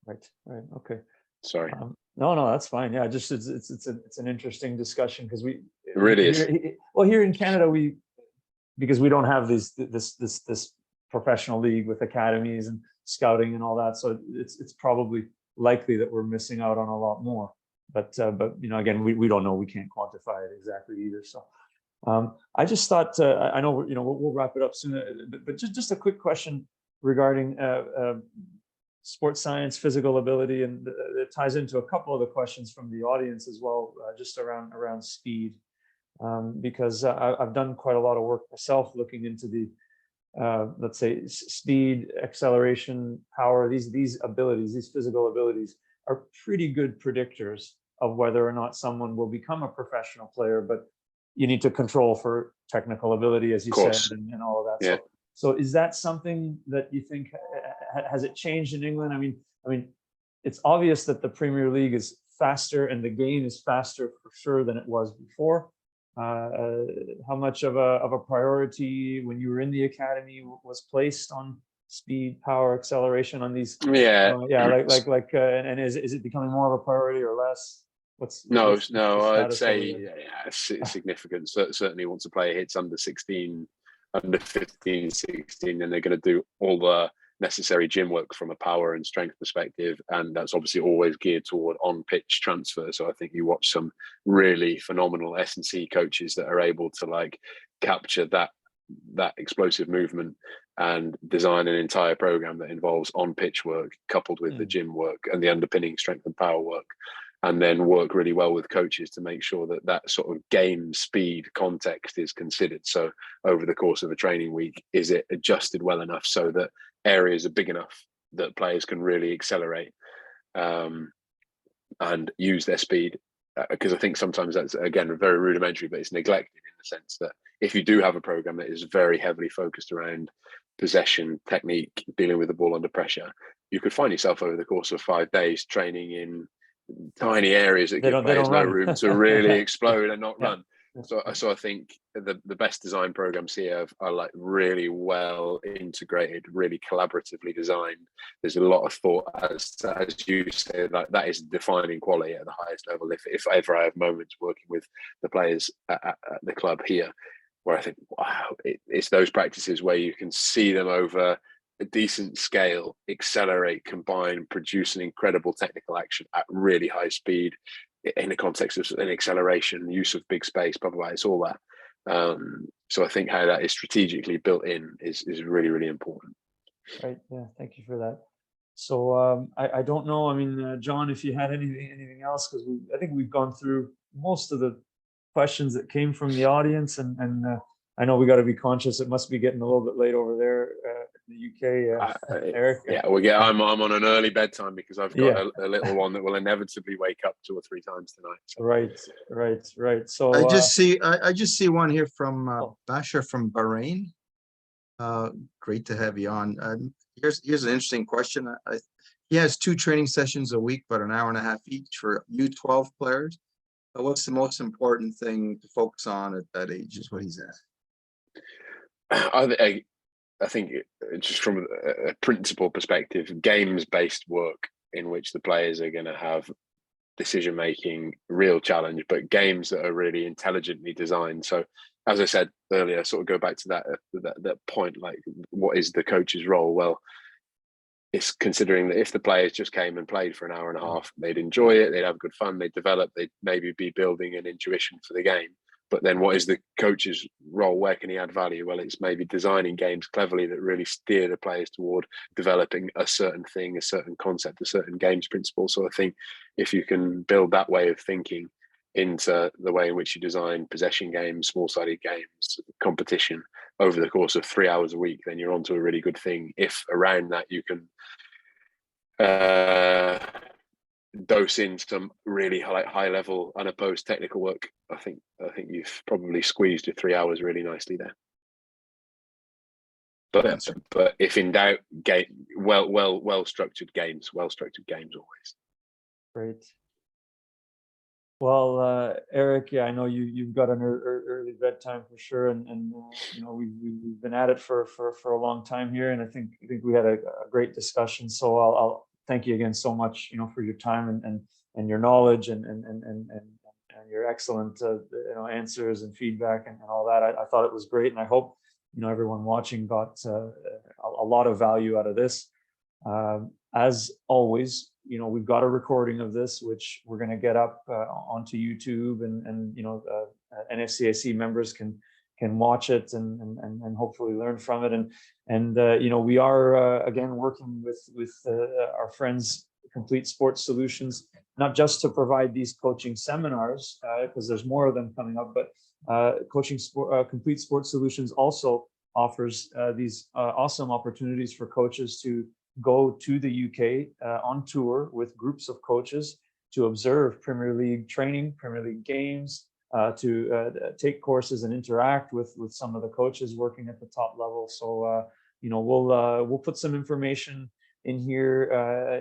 Right. Okay. Sorry. No, that's fine. Yeah, just it's an interesting discussion because it really is. Here in Canada, because we don't have this professional league with academies and scouting and all that, so it's probably likely that we're missing out on a lot more. But you know, again, we don't know. We can't quantify it exactly either. So I just thought I know, you know, we'll wrap it up soon. But just a quick question regarding sports science, physical ability, and it ties into a couple of the questions from the audience as well, just around speed, because I've done quite a lot of work myself looking into the let's say speed, acceleration, power. These abilities, these physical abilities, are pretty good predictors of whether or not someone will become a professional player. But you need to control for technical ability, as you said, and all of that. Yeah. So is that something that you think has it changed in England? I mean, it's obvious that the Premier League is faster and the game is faster for sure than it was before. How much of a priority when you were in the academy was placed on speed, power, acceleration on these? And is it becoming more of a priority or less? No, I'd say significant. Certainly once a player hits under 16, under 15, 16, then they're going to do all the necessary gym work from a power and strength perspective, and that's obviously always geared toward on-pitch transfer. So I think you watch some really phenomenal S&C coaches that are able to like capture that explosive movement and design an entire program that involves on-pitch work coupled with the gym work and the underpinning strength and power work, and then work really well with coaches to make sure that that sort of game speed context is considered. So over the course of a training week, is it adjusted well enough so that areas are big enough that players can really accelerate and use their speed? Because I think sometimes that's, again, very rudimentary, but it's neglected in the sense that if you do have a program that is very heavily focused around possession, technique, dealing with the ball under pressure, you could find yourself over the course of 5 days training in tiny areas that give players no room to really explode and not run. So I think the best design programs here are like really well integrated, really collaboratively designed. There's a lot of thought, as you say, that is defining quality at the highest level. If ever I have moments working with the players at the club here, where I think, wow, it's those practices where you can see them over a decent scale, accelerate, combine, produce an incredible technical action at really high speed in the context of an acceleration, use of big space, blah, blah, blah. It's all that. So I think how that is strategically built in is really, really important. Right. Yeah. Thank you for that. So I don't know. I mean, John, if you had anything else, because I think we've gone through most of the questions that came from the audience, and I know we got to be conscious. It must be getting a little bit late over there in the UK, Eric. Yeah, I'm on an early bedtime because I've got a little one that will inevitably wake up 2 or 3 times tonight. So. Right. So I just see one here from Bashar from Bahrain. Great to have you on. Here's an interesting question. He has 2 training sessions a week, but an hour and a half each for U12 players. What's the most important thing to focus on at that age is what he's asking. I think just from a principal perspective, games-based work in which the players are going to have decision-making, real challenge, but games that are really intelligently designed. So as I said earlier, sort of go back to that point, like what is the coach's role? Well, it's considering that if the players just came and played for an hour and a half, they'd enjoy it, they'd have good fun, they'd develop, they'd maybe be building an intuition for the game. But then what is the coach's role? Where can he add value? Well, it's maybe designing games cleverly that really steer the players toward developing a certain thing, a certain concept, a certain games principle. So I think if you can build that way of thinking into the way in which you design possession games, small-sided games, competition over the course of 3 hours a week, then you're onto a really good thing. If around that you can dose in some really high level unopposed technical work, I think you've probably squeezed your 3 hours really nicely there. But if in doubt, well structured games always. Great. Well, Eric, yeah, I know you've got an early bedtime for sure, and you know we've been at it for a long time here, and I think we had a great discussion. So I'll thank you again so much, you know, for your time and your knowledge and your excellent you know, answers and feedback and all that. I thought it was great, and I hope, you know, everyone watching got a lot of value out of this. As always, you know, we've got a recording of this, which we're going to get up onto YouTube, and you know, NSCAC members can watch it and hopefully learn from it. And you know, we are again working with our friends Complete Sports Solutions, not just to provide these coaching seminars, because there's more of them coming up, but Complete Sports Solutions also offers these awesome opportunities for coaches to go to the UK on tour with groups of coaches to observe Premier League training, Premier League games, to take courses and interact with some of the coaches working at the top level. So you know, we'll put some information in here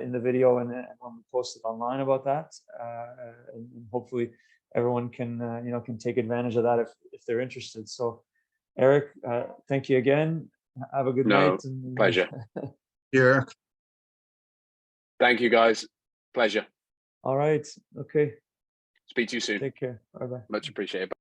in the video and when we post it online about that, and hopefully everyone can you know, can take advantage of that if they're interested. So Eric, thank you again. Have a good night. And pleasure. Yeah. Thank you, guys. Pleasure. All right. Okay. Speak to you soon. Take care. Bye-bye. Much appreciated.